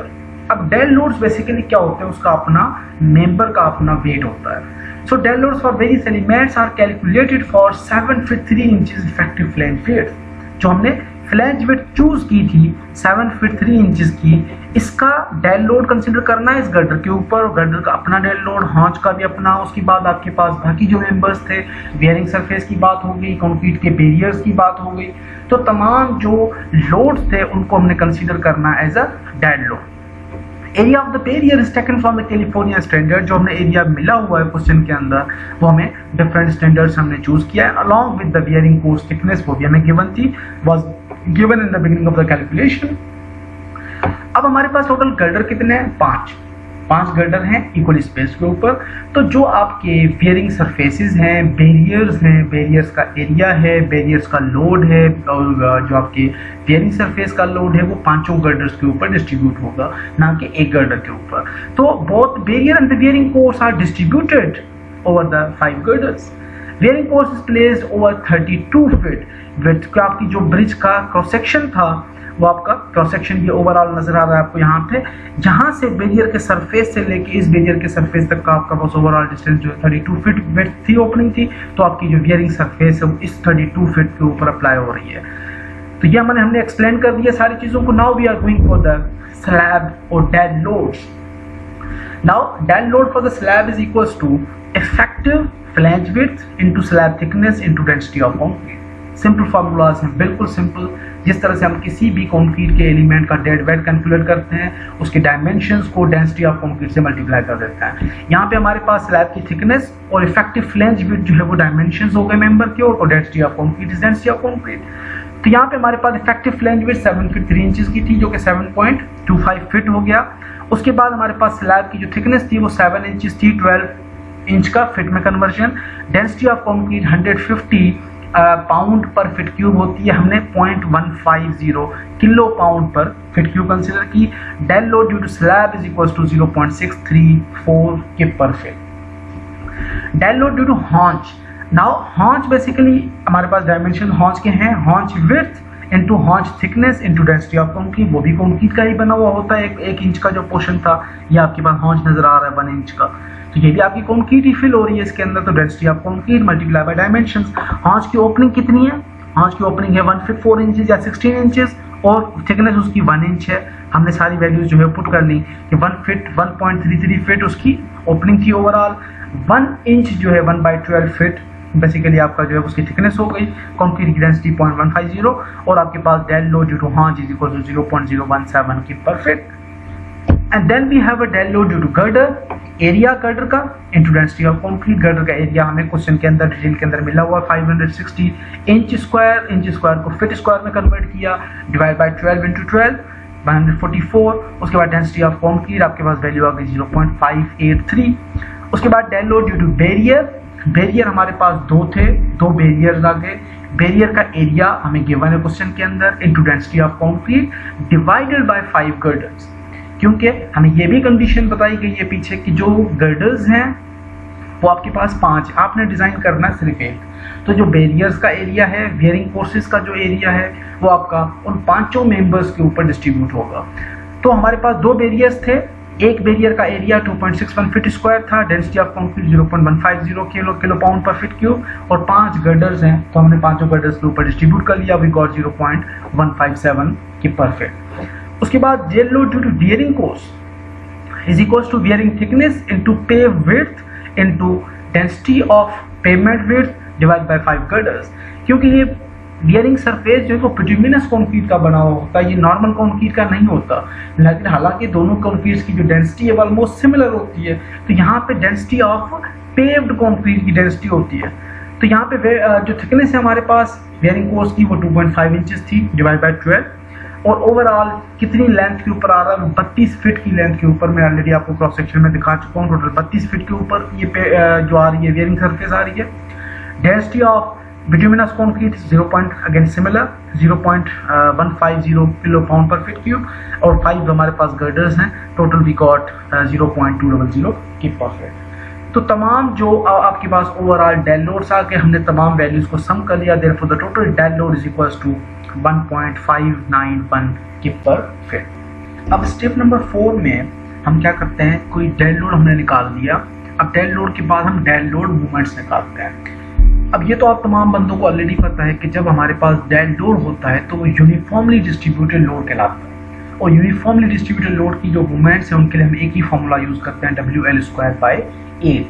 अब del loads basically क्या होते हैं, उसका अपना मेंबर का अपना वेट होता है। So del loads for various elements are calculated for 7 feet 3 inches effective flange width। जो हमने फ्लैंज विड्थ चूज की थी 7 फीट 3 इंचेस की, इसका डेल लोड कंसीडर करना है इस गर्डर के ऊपर, गर्डर का अपना डेल लोड, हॉन्च का भी अपना। उसके बाद आपके पास बाकी जो मेंबर्स थे, बियरिंग सरफेस की बात हो गई, कंक्रीट के बैरियर्स की बात हो गई, तो तमाम जो लोड्स थे उनको हमने कंसीडर करना as a dead load. Area of the barrier is taken from the California standard. जो हमने एरिया मिला हुआ है क्वेश्चन के अंदर वो हमें डिफरेंट स्टैंडर्ड्स हमने चूज किया है, along with the bearing course thickness वो भी हमें गिवन थी, was given in the beginning of the calculation. अब हमारे पास टोटल गर्डर कितने हैं, 5 गर्डर हैं इक्वल स्पेस के ऊपर। तो जो आपके बियरिंग सरफेसेस हैं, बैरियर्स का एरिया है, बैरियर्स का लोड है, और जो आपके बियरिंग सरफेस का लोड है वो 5 गर्डर्स के ऊपर डिस्ट्रीब्यूट होगा, ना कि एक गर्डर के ऊपर। तो both barrier and the bearing course are distributed over the 5 girders. Bearing course is placed over 32 feet width. आपकी जो ब्रिज का क्रॉस सेक्शन था वो आपका क्रॉस सेक्शन ये ओवरऑल नजर आ रहा है आपको यहाँ पे। जहाँ से बैरियर के सरफेस से लेके इस बैरियर के सरफेस तक का आपका पास ओवरऑल डिस्टेंस जो 32 फीट विड्थ थी, ओपनिंग थी, तो आपकी जो वियरिंग सरफेस है वो इस 32 फीट के ऊपर अप्लाई हो रही है। तो ये हमने एक्सप्लेन कर दिया सारी चीजों को। Now we are going for the slab और dead loads. Now dead load for the slab is equals to effective flange width into slab thickness into density of concrete. Simple formulas हैं, बिल्कुल सिंपल। जिस तरह से हम किसी भी कंक्रीट के एलिमेंट का डेड वेट कैलकुलेट करते हैं, उसके डायमेंशंस को डेंसिटी ऑफ कंक्रीट से मल्टीप्लाई कर देते हैं। यहाँ पे हमारे पास स्लैब की थिकनेस और इफेक्टिव फ्लैंज विड्थ जो है वो डायमेंशंस हो गए मेंबर के, और density of concrete is density of concrete. तो यहाँ पे हमारे पास effective flange width 7 feet 3 inches की थी, जो कि 7.25 फीट हो गया। उसके बाद हमारे पास स्लैब की जो थिकनेस थी वो 7 इंचेस थी, 12 इंच का फिट में conversion. Density of concrete 150 pound per feet cube होती है, हमने 0.150 kilo pound per feet cube consider की। Dead load due to slab is equal to 0.634 kip per feet. Dead load due to haunch. Now haunch basically हमारे पास डायमेंशन हॉन्च के हैं, haunch width into haunch thickness into density of concrete. वो भी कंक्रीट का ही बना हुआ होता है। एक इंच का जो पोर्शन था, ये आपके पास हॉन्च नजर आ रहा है 1 इंच का, तो ये भी आपकी कंक्रीट ही फिल हो रही है इसके अंदर। तो density of concrete multiply by dimensions. Haunch की ओपनिंग कितनी है? हॉन्च की ओपनिंग है 1 फीट 4 इंचेस या 16 इंचेस, और थिकनेस उसकी 1 इंच है। हमने सारी वैल्यूज जो है पुट कर ली कि 1 फीट 1.33 फीट उसकी ओपनिंग थी ओवरऑल। 1 इंच जो है 1/12 फीट बेसिकली आपका जो है उसकी थिकनेस हो गई। कंक्रीट की डेंसिटी 0.150, और आपके पास dead load due to haunch is equal to 0.017 kip per feet. And then we have a dead load due to girder. Area girder का into density of concrete. Girder का एरिया हमें क्वेश्चन के अंदर डिटेल के अंदर मिला हुआ 560 इंच स्क्वायर को फीट स्क्वायर में कन्वर्ट किया, डिवाइड बाय 12 इंटू 12 144। उसके बाद डेंसिटी ऑफ कंक्रीट आपके पास वैल्यू आ गई 0.583। उसके बाद dead load due to barrier. Barrier हमारे पास 2 थे, 2 बैरियर्स आ गए। बैरियर का एरिया हमें गिवन है क्वेश्चन के अंदर into density of concrete divided by 5 girders. क्योंकि हमें ये भी कंडीशन बताई गई है पीछे कि जो गर्डर्स हैं वो आपके पास 5, आपने डिजाइन करना है सिर्फ 1। तो जो बैरियर्स का एरिया है, बियरिंग फोर्सेस का जो एरिया है, वो आपका उन 5 मेंबर्स के ऊपर डिस्ट्रीब्यूट होगा। तो हमारे पास 2 बैरियर्स थे। एक बैरियर का एरिया 2.61 फीट स्क्वायर था, density of concrete 0.150 kilo pound per feet cube, और 5 गर्डर्स हैं तो हमने 5 गर्डर्स के ऊपर डिस्ट्रीब्यूट कर लिया, वी गॉट 0.157 की पर फीट। उसके बाद dead load due to bearing course is equals to bearing thickness into pave width into density of pavement width divide by 5 girders. क्योंकि ये बियरिंग सरफेस जो है वो बिटुमिनस कंक्रीट का बना हुआ होता है, ये नॉर्मल कंक्रीट का नहीं होता। लेकिन हालांकि दोनों कंक्रीट्स की जो डेंसिटी है वो ऑलमोस्ट सिमिलर होती है, तो यहाँ पे डेंसिटी ऑफ पेव्ड कंक्रीट की डेंसिटी होती है। तो यहाँ पे जो थिकनेस है हमारे पास बियरिंग कोर्स की वो 2.5 इंचेस थी, डिवाइड बाय 12, और ओवरऑल कितनी लेंथ के ऊपर आ रहा है? 32 फीट की लेंथ के ऊपर। मैं ऑलरेडी आपको क्रॉस सेक्शन में दिखा चुका हूँ। टोटल 32 फीट के ऊपर ये जो आ रही है बियरिंग सरफेस आ रही है। Density of bituminous concrete 0.150 kilo pound per feet cube, और 5 हमारे पास गर्डर्स हैं। Total we got 0.200 kip per feet. तो तमाम जो आपके पास ओवरऑल डेड लोड्स आ गए, हमने तमाम वैल्यूज को सम कर लिया। Therefore the total dead load is equals to 1.591 kip per feet. अब स्टेप नंबर 4 में हम क्या करते हैं, कोई डेड लोड हमने निकाल दिया। अब डेड लोड के बाद हम डेड लोड मूवमेंट्स निकालते हैं। अब ये तो आप तमाम बंदों को ऑलरेडी पता है कि जब हमारे पास डेड लोड होता है तो वो यूनिफॉर्मली डिस्ट्रीब्यूटेड लोड कहलाता है, और यूनिफॉर्मली डिस्ट्रीब्यूटेड लोड की जो मूवमेंट्स हैं उनके लिए हम एक ही फॉर्मूला यूज करते हैं, WL²/8।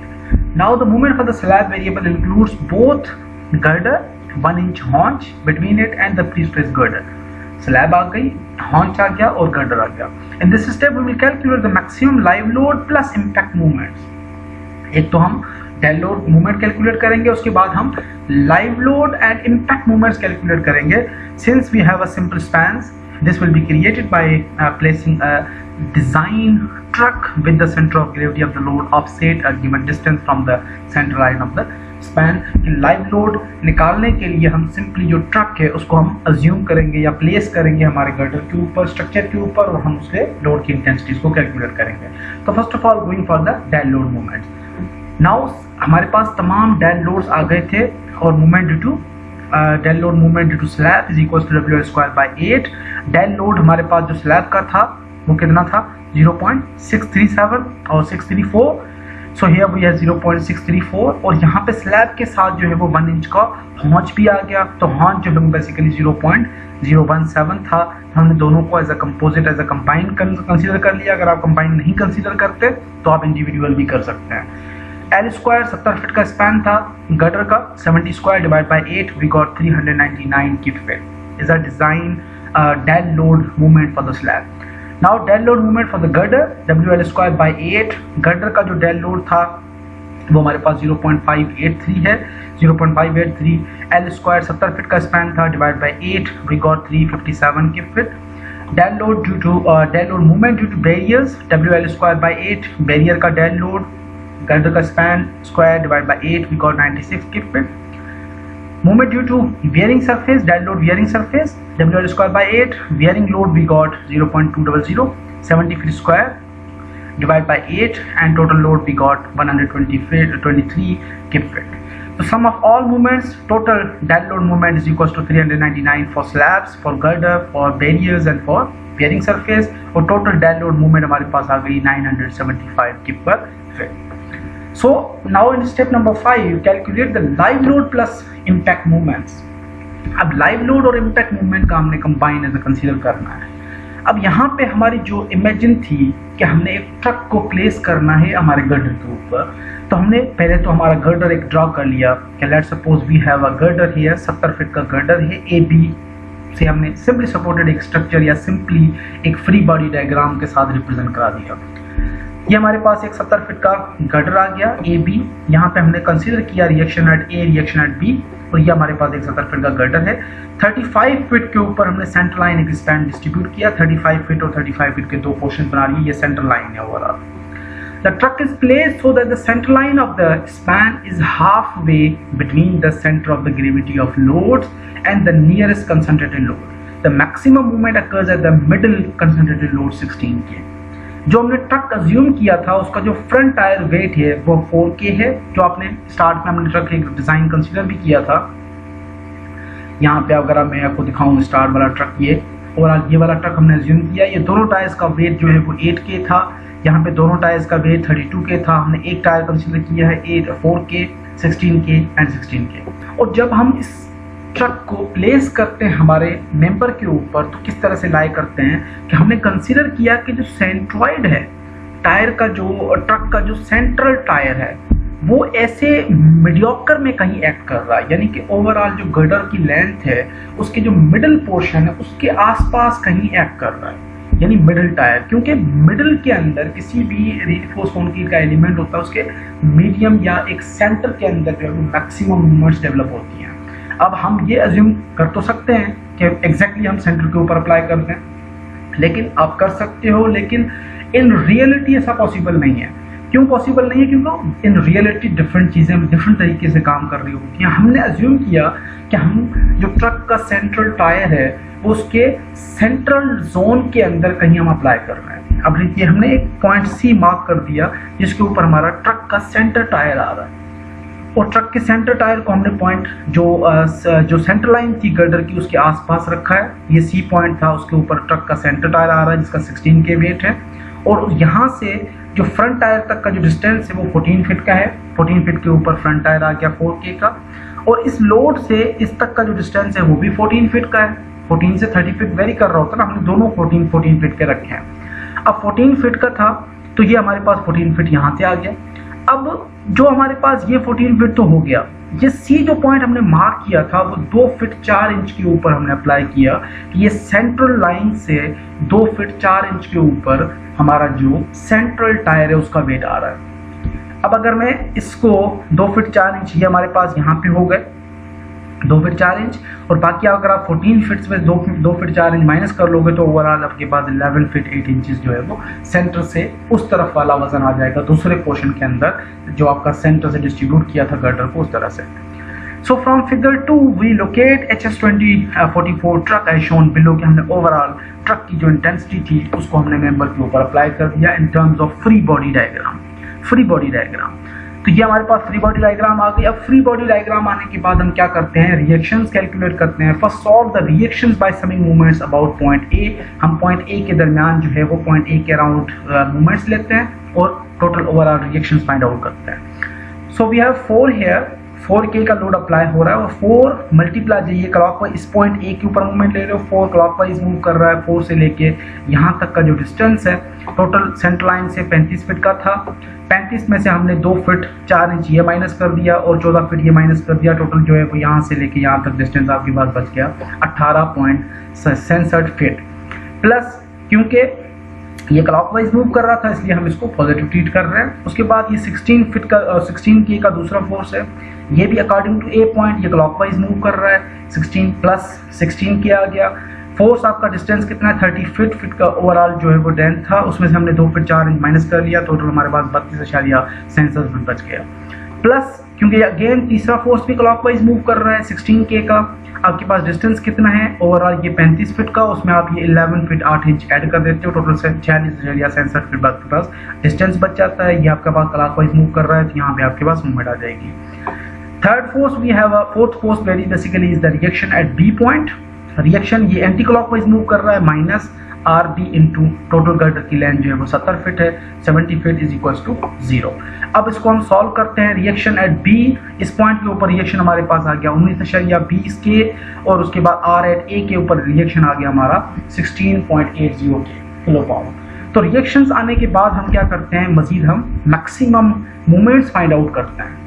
Now the movement for the slab variable includes both girder 1 inch haunch between it and the prestressed girder. Slab आ गई, हॉन्च आ गया और गर्डर आ गया। In this step we will calculate the maximum live load plus impact movements. एक तो हम डेड लोड मूवमेंट कैलकुलेट करेंगे, उसके बाद हम live load and impact movements calculate करेंगे। Since we have a simple spans, this will be created by placing a design truck with the centre of gravity of the load offset a given distance from the centre line of the span. Live load निकालने के लिए हम सिंपली जो ट्रक है उसको हम अज्यूम करेंगे या प्लेस करेंगे हमारे गर्डर के ऊपर, स्ट्रक्चर के ऊपर, और हम उसके लोड की इंटेंसिटीज को कैलकुलेट करेंगे। तो first of all going for the dead load movement. Now हमारे पास तमाम डेड लोड्स आ गए थे और movement due to dead load movement due to slab is equal to WL²/8। Dead load हमारे पास जो स्लैब का था वो कितना था 0.637 और 634। सो हियर वी हैव 0.634 और यहाँ पे स्लैब के साथ जो है वो 1 इंच का हॉन्च भी आ गया। तो हॉन्च जो है वो बेसिकली 0.017 था। हमने दोनों को as a composite as a combine consider कर लिया। अगर आप कंबाइन नहीं कंसीडर करते तो आप इंडिविजुअल भी कर सकते हैं। L स्क्वायर 70 फीट का स्पैन था गर्डर का, 70 square divide by 8 we got 399 kip feet is a design dead load movement for the slab. Now dead load movement for the girder WL²/8। Girder का जो डेड लोड था वो हमारे पास 0.583 है, 0.583। L स्क्वायर 70 फीट का स्पैन था divide by 8 we got 357 kip feet. Dead load due to dead load movement due to barriers WL²/8। Barrier का डेड लोड गर्डर का span square divide by 8 we got 96 kip feet. Movement due to wearing surface dead load wearing surface WL²/8। Wearing load we got 0.200 70 feet square divided by 8 and total load we got 123 kip feet. So sum of all movements, total dead load movement is equals to 399 for slabs, for girder, for barriers and for bearing surface और total dead load movement हमारे पास आ गई 975 kip per feet. So now in step number 5 calculate the live load plus impact movements. अब live load और impact movement का हमने combine ऐसा consider करना है। अब यहाँ पे हमारी जो इमेजिन थी कि हमने एक ट्रक को प्लेस करना है हमारे गर्डर के ऊपर, तो हमने पहले तो हमारा गर्डर एक ड्रॉ कर लिया कि let's suppose we have a girder here, 70 feet का गर्डर है AB से हमने सिंपली सपोर्टेड एक स्ट्रक्चर या सिंपली एक फ्री बॉडी डायग्राम के साथ रिप्रेजेंट करा दिया। ये हमारे पास एक 70 फीट का गर्डर आ गया AB। यहाँ पे हमने कंसीडर किया reaction at A reaction at B और ये हमारे पास एक 70 फीट का गर्डर है। 35 फीट के ऊपर हमने सेंटर लाइन एक स्पैन डिस्ट्रीब्यूट किया। 35 फीट और 35 फीट के दो पोर्शन बना लिए, ये सेंटर लाइन है overall. The truck is placed so that the centre line of the span is half way between the centre of the gravity of loads and the nearest concentrated load. The maximum movement occurs at the middle concentrated load 16 के। जो हमने ट्रक अज्यूम किया था उसका जो फ्रंट टायर वेट है वो 4K है, जो आपने स्टार्ट में हमने ट्रक एक डिजाइन कंसीडर भी किया था। यहाँ पे अगर मैं आपको दिखाऊं स्टार्ट वाला ट्रक ये और ये वाला ट्रक हमने अज्यूम किया, ये दोनों टायर्स का वेट जो है वो 8K था। यहाँ पे दोनों टायर्स का वेट 32K था। हमने एक टायर कंसीडर किया है 4K, 16K एंड 16K। और जब हम इस ट्रक को प्लेस करते हैं हमारे मेंबर के ऊपर तो किस तरह से लाई करते हैं कि हमने कंसीडर किया कि जो सेंट्रॉइड है टायर का, जो ट्रक का जो सेंट्रल टायर है वो ऐसे मीडियोकर में कहीं एक्ट कर रहा है, यानी कि ओवरऑल जो गर्डर की लेंथ है उसके जो मिडिल पोर्शन है उसके आसपास कहीं एक्ट कर रहा है, यानी मिडिल टायर। क्योंकि मिडिल के अंदर किसी भी रिइंफोर्स्ड कंक्रीट का एलिमेंट होता है उसके मीडियम या एक सेंटर के अंदर जो है मैक्सिमम मूवमेंट्स डेवलप होती हैं। अब हम ये अज्यूम कर तो सकते हैं कि एग्जैक्टली हम सेंटर के ऊपर अप्लाई करते हैं, लेकिन आप कर सकते हो, लेकिन इन रियलिटी ऐसा पॉसिबल नहीं है। क्यों पॉसिबल नहीं है? क्योंकि इन रियलिटी डिफरेंट चीज़ें डिफरेंट तरीके से काम कर रही होती हैं। हमने अज्यूम किया कि हम जो ट्रक का सेंट्रल टायर है वो उसके सेंट्रल जोन के अंदर कहीं हम अप्लाई कर रहे हैं। अब देखिए हमने एक पॉइंट C मार्क कर दिया जिसके ऊपर हमारा ट्रक का सेंटर टायर आ रहा है और ट्रक के सेंटर टायर को हमने पॉइंट जो सेंटर लाइन थी गर्डर की उसके आसपास रखा है। ये C पॉइंट था, उसके ऊपर ट्रक का सेंटर टायर आ रहा है जिसका 16K वेट है और यहाँ से जो फ्रंट टायर तक का जो डिस्टेंस है वो 14 फीट का है। 14 फीट के ऊपर फ्रंट टायर आ गया 4K का और इस लोड से इस तक का जो डिस्टेंस है वो भी 14 फीट का है। 14 से 30 फीट वेरी कर रहा होता ना, हमने दोनों 14 फीट के रखे हैं। अब 14 फीट का था तो ये हमारे पास 14 फीट यहाँ से आ गया। अब जो हमारे पास ये 14 फीट तो हो गया, ये C जो पॉइंट हमने मार्क किया था वो 2 फीट 4 इंच के ऊपर हमने अप्लाई किया कि ये सेंट्रल लाइन से 2 फीट 4 इंच के ऊपर हमारा जो सेंट्रल टायर है उसका वेट आ रहा है। अब अगर मैं इसको 2 फीट 4 इंच ये हमारे पास यहाँ पे हो गए 2 फीट 4 इंच और बाकी अगर आप 14 फीट में 2 फीट 4 इंच माइनस कर लोगे तो ओवरऑल आपके पास 11 फीट 8 इंचेस जो है वो सेंटर से उस तरफ वाला वजन आ जाएगा दूसरे पोर्शन के अंदर जो आपका सेंटर से डिस्ट्रीब्यूट किया था गर्डर को उस तरह से। So from figure 2 we locate HS2044 truck as shown below कि हमने ओवरऑल ट्रक की जो इंटेंसिटी थी उसको हमने मेंबर के ऊपर अप्लाई कर दिया in terms of free body diagram. तो ये हमारे पास फ्री बॉडी डायग्राम आ गई। अब फ्री बॉडी डायग्राम आने के बाद हम क्या करते हैं, रिएक्शंस कैलकुलेट करते हैं। First solve the reactions by summing movements about point A. हम पॉइंट ए के दरमियान जो है वो पॉइंट ए के अराउंड मूवमेंट्स लेते हैं और total overall reactions find out करते हैं। So we have 4 here, 4K का लोड अप्लाई हो रहा है और 4 मल्टीप्लाई जाइए क्लॉकवाइज, इस पॉइंट ए के ऊपर मूवमेंट ले रहे हो, 4 क्लॉकवाइज मूव कर रहा है। 4 से लेके यहाँ तक का जो डिस्टेंस है टोटल सेंटर लाइन से 35 फीट का था। 35 में से हमने 2 फीट 4 इंच ये माइनस कर दिया और 14 फीट ये माइनस कर दिया। टोटल जो है वो यहाँ से लेके यहाँ तक डिस्टेंस आपके पास बच गया 18.67 फीट। प्लस क्योंकि ये क्लॉकवाइज मूव कर रहा था इसलिए हम इसको पॉजिटिव ट्रीट कर रहे हैं। उसके बाद ये 16 फीट का 16K का दूसरा फोर्स है, ये भी अकॉर्डिंग टू ए पॉइंट ये क्लॉकवाइज मूव कर रहा है। 16 प्लस 16K आ गया। फोर्स आपका डिस्टेंस कितना है, 30 फीट का ओवरऑल जो है वो लेंथ था, उसमें से हमने 2 फीट 4 इंच माइनस कर लिया। टोटल हमारे पास 32.67 फीट बच गया। प्लस क्योंकि अगेन तीसरा फोर्स भी क्लॉकवाइज मूव कर रहा है 16K का, आपके पास डिस्टेंस कितना है ओवरऑल ये 35 फीट का, उसमें आप ये 11 फीट 8 इंच ऐड कर देते हो। टोटल 46.67 फीट आपके पास डिस्टेंस बच जाता है। ये आपके पास क्लॉकवाइज मूव कर रहा है तो यहाँ पे आपके पास मूवमेंट आ जाएगी। Third force we have a fourth force very basically is the reaction at B point. Reaction ये एंटी क्लॉकवाइज मूव कर रहा है minus RB into total girder की लेंथ जो है वो 70 फीट है, 70 फीट इज इक्वल टू 0। अब इसको हम सॉल्व करते हैं। रिएक्शन एट B, इस पॉइंट के ऊपर रिएक्शन हमारे पास आ गया 19.20 के और उसके बाद R एट A के ऊपर रिएक्शन आ गया हमारा 16.80 किलो पाउंड। तो रिएक्शंस आने के बाद हम क्या करते हैं, मजीद हम मैक्सिमम मोमेंट्स फाइंड आउट करते हैं।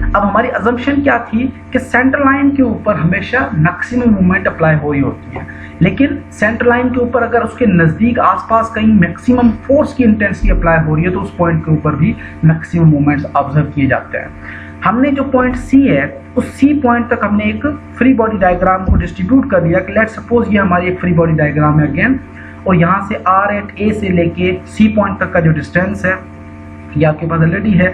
अब हमारी अजम्पशन क्या थी कि सेंटर लाइन के ऊपर हमेशा मैक्सिमम मूवमेंट अप्लाई हो रही होती है, लेकिन सेंटर लाइन के ऊपर अगर उसके नज़दीक आसपास कहीं मैक्सिमम फोर्स की इंटेंसिटी अप्लाई हो रही है तो उस पॉइंट के ऊपर भी मैक्सिमम मूवमेंट्स ऑब्जर्व किए जाते हैं। हमने जो पॉइंट C है उस C पॉइंट तक हमने एक फ्री बॉडी डायग्राम को डिस्ट्रीब्यूट कर दिया कि लेट सपोज ये हमारी एक फ्री बॉडी डायग्राम है अगेन, और यहाँ से R एट A से लेके C पॉइंट तक का जो डिस्टेंस है ये आपके पास ऑलरेडी है।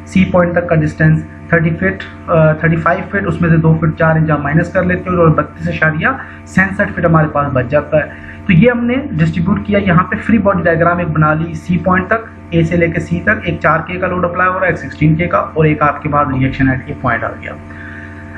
C पॉइंट तक का डिस्टेंस 35 फीट, उसमें से 2 फीट 4 इंच आप माइनस कर लेते हो और 32.67 फीट हमारे पास बच जाता है। तो ये हमने डिस्ट्रीब्यूट किया, यहाँ पे फ्री बॉडी डायग्राम एक बना ली। C पॉइंट तक A से लेके C तक एक 4K का लोड अप्लाई हो रहा है, एक 16K का और एक आपके पास रिएक्शन एट A पॉइंट आ गया।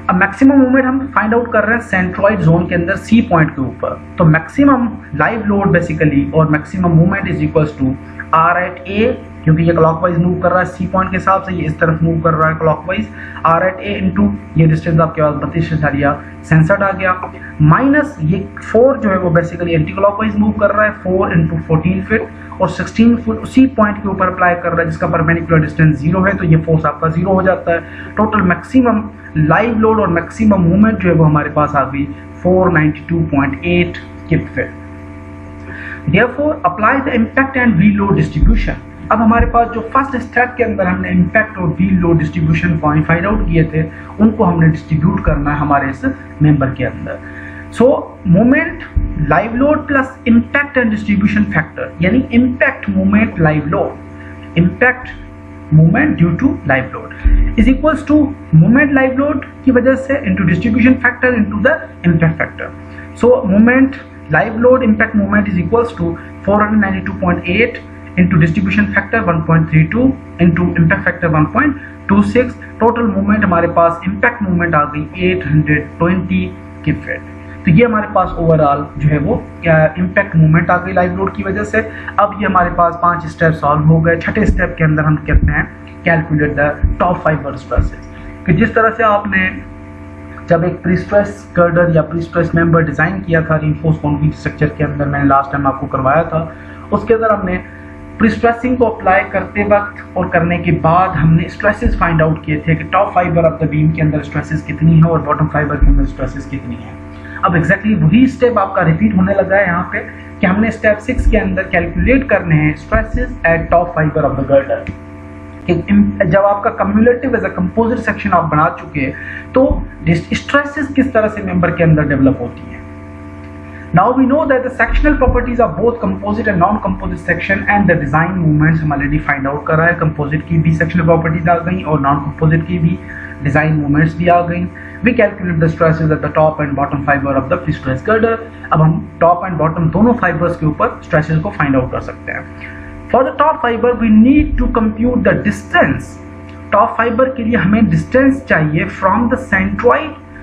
अब मैक्सिमम मूवमेंट हम फाइंड आउट कर रहे हैं सेंट्रॉइड जोन के अंदर C पॉइंट के ऊपर। तो मैक्सिमम लाइव लोड बेसिकली और maximum movement is equals to R at A, क्योंकि ये क्लॉकवाइज मूव कर रहा है C पॉइंट के हिसाब से, ये इस तरफ मूव कर रहा है clockwise. R at A into ये डिस्टेंस आपके पास 32.67 आ गया, माइनस ये 4 जो है वो बेसिकली एंटी क्लॉकवाइज मूव कर रहा है 4 इंटू 14 फीट और 16 फीट उसी पॉइंट के ऊपर अप्लाई कर रहा है जिसका परपेंडिकुलर डिस्टेंस 0 है, तो ये फोर्स आपका 0 हो जाता है। टोटल मैक्सिमम लाइव लोड और मैक्सिमम मूवमेंट जो है वो हमारे पास आ गई 492.8 किलोफीट। Therefore, apply the impact and wheel load distribution. अब हमारे पास जो फर्स्ट स्टेप के अंदर हमने इम्पैक्ट और wheel load distribution point find out किए थे उनको हमने डिस्ट्रीब्यूट करना है हमारे इस मेंबर के अंदर। So moment live load plus impact and distribution factor, यानी impact moment live load, impact moment due to live load is equals to moment live load की वजह से into distribution factor into the impact factor. So moment live load impact moment is equals to 492.8 into distribution factor 1.32 into impact factor 1.26। Total movement हमारे पास इम्पैक्ट मूवमेंट आ गई 820 किलोफीट। तो ये हमारे पास ओवरऑल जो है वो इम्पैक्ट मूवमेंट आ गई लाइव लोड की वजह से। अब ये हमारे पास 5 स्टेप सॉल्व हो गए। छठे स्टेप के अंदर हम कहते हैं calculate the top fibre stresses, कि जिस तरह से आपने जब एक प्री स्ट्रेस गर्डर या प्री स्ट्रेस मेंबर डिजाइन किया था रिइंफोर्स कंक्रीट स्ट्रक्चर के अंदर, मैंने लास्ट टाइम आपको करवाया था, उसके अंदर हमने प्रीस्ट्रेसिंग को अप्लाई करते वक्त और करने के बाद हमने स्ट्रेसेस फाइंड आउट किए थे कि top fibre of the beam के अंदर स्ट्रेसेस कितनी है और बॉटम फाइबर के अंदर स्ट्रेसेस कितनी है। अब एग्जैक्टली वही स्टेप आपका रिपीट होने लगा है यहाँ पे कि हमने स्टेप 6 के अंदर कैलकुलेट करने हैं stresses at top fibre of the girder. जब आपका cumulative as a composite section आप बना चुके हैं तो स्ट्रेसेस किस तरह से मेंबर के अंदर डेवलप होती है। Now we know that the sectional properties of both composite and non-composite section and the design movements हम already find out कर रहा है। composite की भी sectional properties आ गई और non-composite की भी design movements भी आ गई। We calculate the stresses at the top and bottom fiber of the pre-stress girder। अब हम top and bottom दोनों fibers के ऊपर stresses को find out कर सकते हैं। For the top fiber we need to compute the distance top fibre के लिए हमें डिस्टेंस चाहिए फ्रॉम द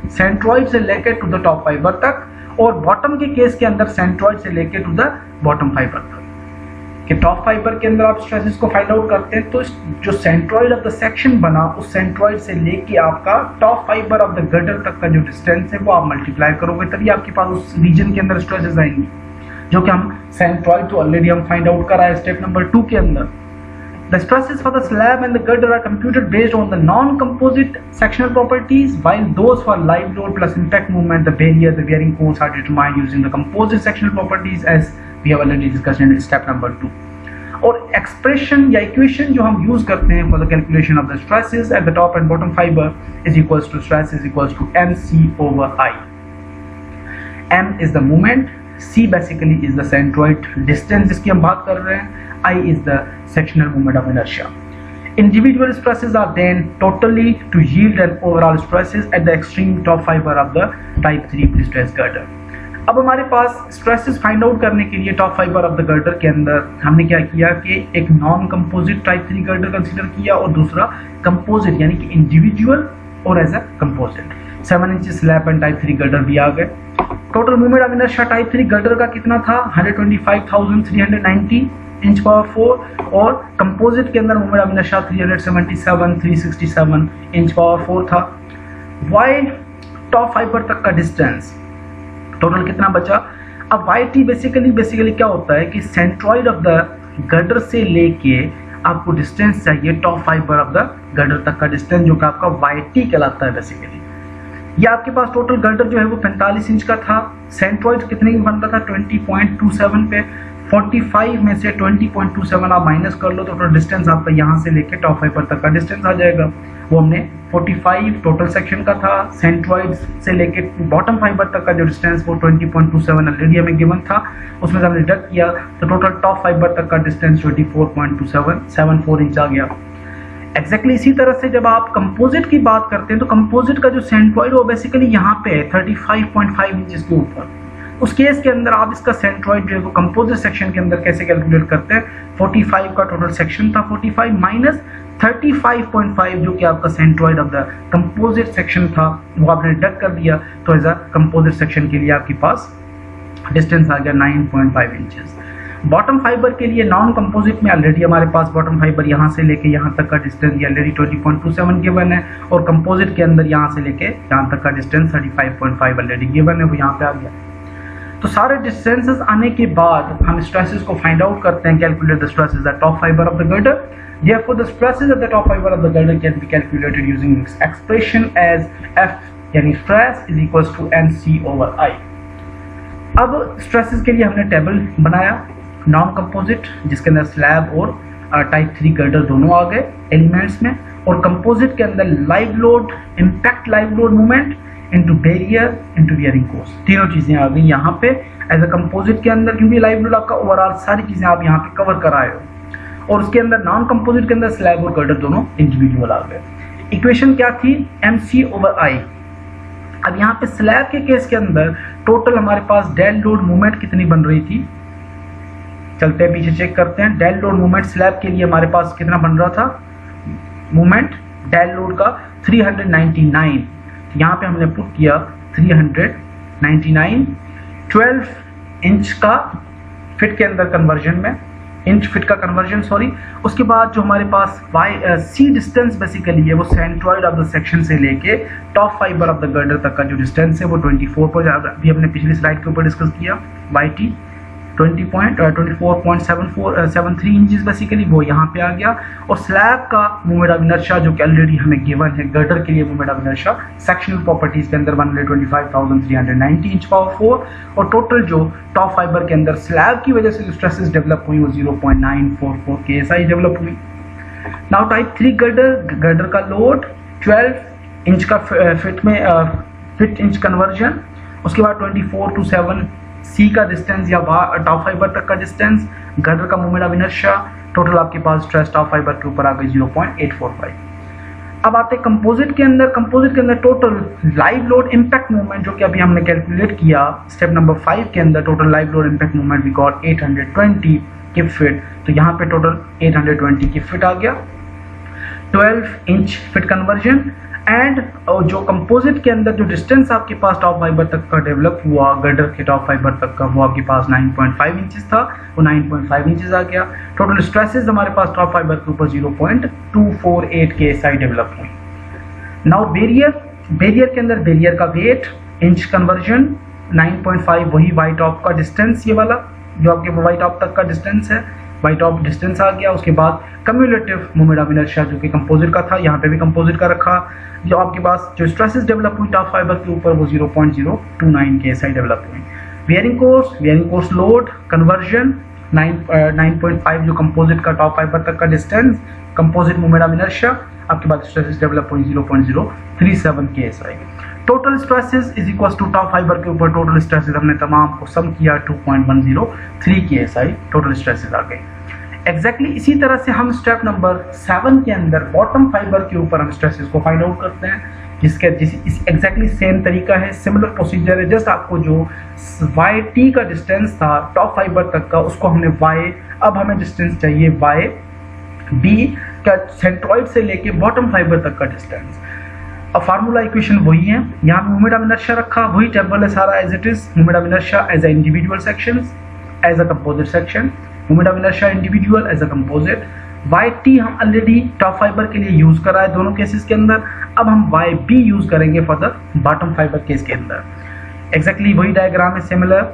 सेंट्रॉइड से लेकर टू द टॉप फाइबर तक, और बॉटम के केस के अंदर सेंट्रॉइड से लेकर टू द बॉटम फाइबर तक। कि टॉप फाइबर के अंदर आप स्ट्रेसेस को फाइंड आउट करते हैं तो जो सेंट्रॉइड ऑफ द सेक्शन बना उस सेंट्रॉइड से लेके आपका top fibre of the girder तक का जो डिस्टेंस है वो आप मल्टीप्लाई करोगे, तभी आपके पास उस रीजन के अंदर स्ट्रेसेस आएंगे, जो कि हम सेंट्रॉइड तो ऑलरेडी हम फाइंड आउट करा है स्टेप नंबर 2 के अंदर। The stresses for the slab and the girder are computed based on the non-composite sectional properties, while those for live load plus impact movement, the barrier, the bearing force are determined using the composite sectional properties as we have already discussed in step number 2. और expression या equation जो हम use करते हैं for the calculation of the stresses at the top and bottom fiber is equals to stress is equals to mc over I. m is the moment, c basically is the centroid distance जिसकी हम बात कर रहे हैं, I is the sectional moment of inertia. Individual stresses are then totally to yield an overall stresses at the extreme top fiber of the type 3 pre-stressed girder. अब हमारे पास stresses find out करने के लिए top fiber of the girder के अंदर हमने क्या किया कि एक non composite type 3 girder consider किया और दूसरा कंपोजिट यानी कि इंडिविजुअल और as a composite. 7 inch slab and type 3 girder भी आ गए। Total movement of inertia type 3 girder का कितना था 125,390 इंच पावर 4, और कंपोजिट के अंदर movement of inertia 367 inch power 4 था। वाई टॉप फाइबर तक का डिस्टेंस टोटल कितना बचा। अब वाई टी बेसिकली क्या होता है कि सेंट्रॉइड ऑफ द गर्डर से लेके आपको डिस्टेंस चाहिए top fibre of the girder तक का डिस्टेंस, जो कि आपका वाई टी कहलाता है बेसिकली। ये आपके पास टोटल गर्डर जो है वो 45 इंच का था, सेंट्रॉइड कितने की बन रहा था 20.27 पे, 45 में से 20.27 आप माइनस कर लो तो टोटल डिस्टेंस आपका यहाँ से लेके टॉप फाइबर तक का डिस्टेंस आ जाएगा। वो हमने 45 टोटल सेक्शन का था, सेंट्रॉइड से लेके बॉटम फाइबर तक का जो डिस्टेंस वो 20.27 ऑलरेडी हमें गिवन था, उसमें से हमने डिडक्ट किया तो टोटल टॉप फाइबर तक का डिस्टेंस 24.2774 इंच आ गया। एग्जैक्टली इसी तरह से जब आप कंपोजिट की बात करते हैं तो कंपोजिट का जो सेंट्रॉइड वो बेसिकली यहाँ पे है 35.5 इंचेस के ऊपर। उस केस के अंदर आप इसका सेंट्रॉइड जो है वो कंपोजिट सेक्शन के अंदर कैसे कैलकुलेट करते हैं, 45 का टोटल सेक्शन था, 45 माइनस 35.5 जो कि आपका centroid of the composite section था वो आपने डिडक्ट कर दिया, तो एज अ कंपोजिट सेक्शन के लिए आपके पास डिस्टेंस आ गया 9.5 इंचेस। बॉटम फाइबर के लिए नॉन कंपोजिट में ऑलरेडी हमारे पास बॉटम फाइबर यहाँ से लेके यहाँ तक का डिस्टेंस ऑलरेडी 20.27 गिवन है, और कंपोजिट के अंदर यहाँ से लेके यहाँ तक का डिस्टेंस 35.5 ऑलरेडी गिवन है, वो यहाँ पे आ गया। तो सारे डिस्टेंसेस आने के बाद हम स्ट्रेसेस को फाइंड आउट करते हैं, calculate the stresses at top fibre of the girder. Therefore, the stresses at the top fiber of the girder can be calculated using this expression as F यानी stress is equals to NC over I। अब स्ट्रेसेस के लिए हमने टेबल बनाया नॉन कंपोजिट जिसके अंदर स्लैब और टाइप 3 गर्डर दोनों आ गए एलिमेंट्स में, और कंपोजिट के अंदर live load impact live load movement into barrier into bearing force, तीनों चीजें आ गई यहाँ पे एज अ कंपोजिट के अंदर, क्योंकि लाइव लोड आपका ओवरऑल सारी चीजें आप यहाँ पे कवर कराए हो, और उसके अंदर नॉन कंपोजिट के अंदर स्लैब और गर्डर दोनों इंडिविजुअल आ गए। इक्वेशन क्या थी MC over I। अब यहाँ पे स्लैब के केस के अंदर टोटल हमारे पास डेड लोड मूवमेंट कितनी बन रही थी, चलते हैं पीछे चेक करते हैं। डेड लोड मूवमेंट स्लैब के लिए हमारे पास कितना बन रहा था मूवमेंट डेड लोड का 399, यहाँ पे हमने पुट किया 399 12 इंच का फिट के अंदर कन्वर्जन में, इंच फिट का कन्वर्जन सॉरी। उसके बाद जो हमारे पास सी डिस्टेंस बेसिकली है वो सेंट्रॉइड ऑफ द सेक्शन से लेके top fibre of the girder तक का जो डिस्टेंस है वो 24 पर अभी हमने पिछली स्लाइड के ऊपर डिस्कस किया, बाई टी 24.73 इंचेस बेसिकली वो यहाँ पे आ गया। और स्लैब का मूवमेंट ऑफ इनर्शिया जो कि ऑलरेडी हमें गिवन है गर्डर के लिए movement of inertia sectional properties के अंदर 125,390 इंच पावर 4, और टोटल जो टॉप फाइबर के अंदर स्लैब की वजह से जो स्ट्रेसेस डेवलप हुई वो 0.944 KSI डेवलप हुई। नाउ टाइप 3 गर्डर का लोड 12 इंच का फिट इंच कन्वर्जन, उसके बाद 24 to 7 सी का डिस्टेंस या टॉप फाइबर तक का डिस्टेंस, गर्डर का मूवमेंट ऑफ इनर्शिया, टोटल आपके पास स्ट्रेस टॉप फाइबर के ऊपर आ गई 0.845। अब आते हैं कंपोजिट के अंदर। कंपोजिट के अंदर total live load impact movement जो कि अभी हमने कैलकुलेट किया स्टेप नंबर 5 के अंदर, total live load impact movement we got 820 kip feet, तो यहाँ पे टोटल 820 किप फिट आ गया। 12 इंच फिट कन्वर्जन एंड जो कंपोजिट के अंदर जो डिस्टेंस आपके पास टॉप फाइबर तक का डेवलप हुआ गर्डर के टॉप फाइबर तक का, वो आपके पास 9.5 इंचेस था, वो 9.5 इंचेस आ गया। टोटल स्ट्रेसेस हमारे पास टॉप फाइबर के ऊपर 0.248 KSI डेवलप हुई। नाउ बैरियर के अंदर बैरियर का वेट, इंच कन्वर्जन 9.5, वही वाई टॉप का डिस्टेंस, ये वाला जो आपके वाई टॉप तक का डिस्टेंस है, वाई टॉप डिस्टेंस आ गया। उसके बाद कम्युलेटिव मोमेंट ऑफ इनर्शिया जो कि कंपोजिट का था, यहाँ पे भी कंपोजिट का रखा। जो आपके पास जो स्ट्रेसेस डेवलप हुई टॉप फाइबर के ऊपर वो 0.029 KSI डेवलप हुई। वेयरिंग कोर्स लोड कन्वर्जन 9.5 जो कंपोजिट का टॉप फाइबर तक का distance, composite moment of inertia, आपके पास स्ट्रेसेस डेवलप हुई 0.037 KSI। Total stresses is equal to top fibre के ऊपर टोटल स्ट्रेसेस हमने तमाम को सम किया 2.103 KSI टोटल स्ट्रेसेस आ गए। एग्जैक्टली इसी तरह से हम स्टेप नंबर 7 के अंदर बॉटम फाइबर के ऊपर हम स्ट्रेसेस को फाइंड आउट करते हैं, जिस एग्जैक्टली सेम तरीका है, सिमिलर प्रोसीजर है। जस्ट आपको जो YT का डिस्टेंस था टॉप फाइबर तक का, उसको हमने Y, अब हमें डिस्टेंस चाहिए YB का सेंट्रॉइड से लेके बॉटम फाइबर तक का डिस्टेंस। अब फार्मूला इक्वेशन वही है, यहाँ पे मोमेंट ऑफ इनर्शिया रखा, वही टेबल है सारा as it is. Moment of inertia as a individual sections, as a composite section, moment of inertia individual as a composite. YT हम ऑलरेडी टॉप फाइबर के लिए यूज करा है दोनों केसेस के अंदर, अब हम YB यूज करेंगे for the bottom fibre case के अंदर। एग्जैक्टली वही डायग्राम है, सिमिलर,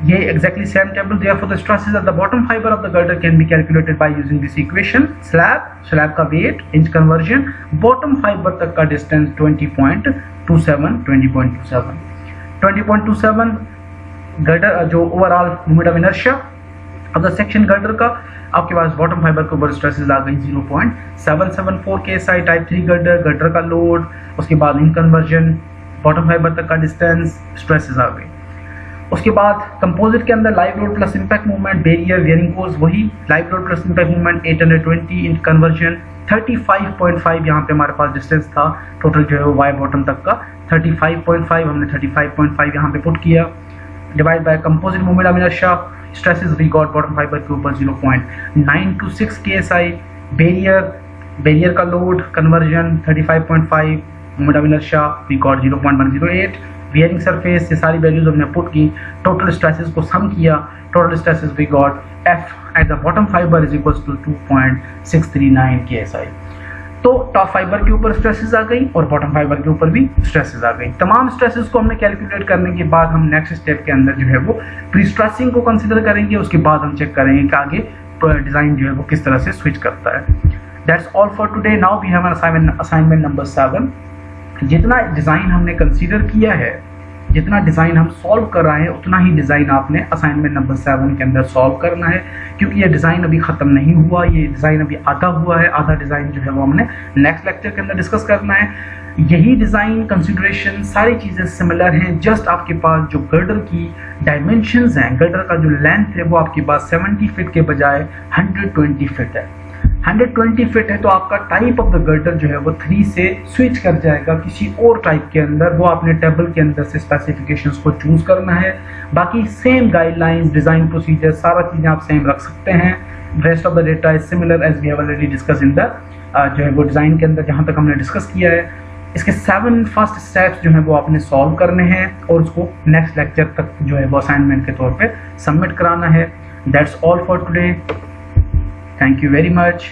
ये exactly same table. Therefore the stresses at the bottom fibre of the girder can be calculated by using this equation. Slab का weight, inch conversion, bottom fibre तक का डिस्टेंस 20.27 गर्डर जो overall moment of inertia of the section girder का, आपके पास बॉटम फाइबर के ऊपर स्ट्रेसेस आ गई 0.774 KSI। टाइप 3 गर्डर का लोड, उसके बाद इंच कन्वर्जन, बॉटम फाइबर तक का डिस्टेंस, स्ट्रेसेस आ गई। उसके बाद कंपोजिट के अंदर live load plus impact movement, barrier, wearing course वही, live load plus impact movement 820 inch conversion, 35.5 यहाँ पे हमारे पास डिस्टेंस था टोटल जो है वो वाई बॉटम तक का 35.5, हमने 35.5 यहाँ पे पुट किया, divide by composite movement of inertia, stresses we got bottom fibre के ऊपर 0.926 KSI। बैरियर का load conversion 35.5, moment of inertia we got 0.108। Wearing surface, ये सारी वैल्यूज हमने पुट की, टोटल स्ट्रेसेस को सम किया, total stresses we got F at the bottom fibre is equal to 2.639 KSI। तो टॉप फाइबर के ऊपर स्ट्रेसेस आ गई और बॉटम फाइबर के ऊपर भी स्ट्रेसेस आ गई। तमाम स्ट्रेसेस को हमने कैलकुलेट करने के बाद हम नेक्स्ट स्टेप के अंदर जो है वो प्री स्ट्रेसिंग को कंसीडर करेंगे। उसके बाद हम चेक करेंगे कि आगे डिजाइन जो है वो किस तरह से स्विच करता है। That's all for today. Now we have assignment number 7। जितना डिजाइन हमने कंसीडर किया है, जितना डिजाइन हम सॉल्व कर रहे हैं, उतना ही डिजाइन आपने असाइनमेंट नंबर 7 के अंदर सॉल्व करना है, क्योंकि ये डिजाइन अभी खत्म नहीं हुआ, ये डिजाइन अभी आधा हुआ है। आधा डिजाइन जो है वो हमने नेक्स्ट लेक्चर के अंदर डिस्कस करना है। यही डिजाइन कंसिडरेशन सारी चीजें सिमिलर हैं, जस्ट आपके पास जो गर्डर की डायमेंशंस हैं, गर्डर का जो लेंथ है वो आपके पास 70 फीट के बजाय 120 फीट है। 120 फीट है तो आपका टाइप ऑफ द गर्डर जो है वो 3 से स्विच कर जाएगा किसी और टाइप के अंदर। वो आपने टेबल के अंदर से स्पेसिफिकेशंस को चूज करना है। बाकी सेम गाइडलाइंस, डिजाइन प्रोसीजर, सारा चीजें आप सेम रख सकते हैं। Rest of the data is similar as we have already discuss in the जो है वो डिजाइन के अंदर जहां तक हमने डिस्कस किया है। इसके 7 फर्स्ट स्टेप्स जो है वो आपने सॉल्व करने हैं और उसको नेक्स्ट लेक्चर तक जो है वो असाइनमेंट के तौर पे सबमिट कराना है। That's all for today. Thank you very much.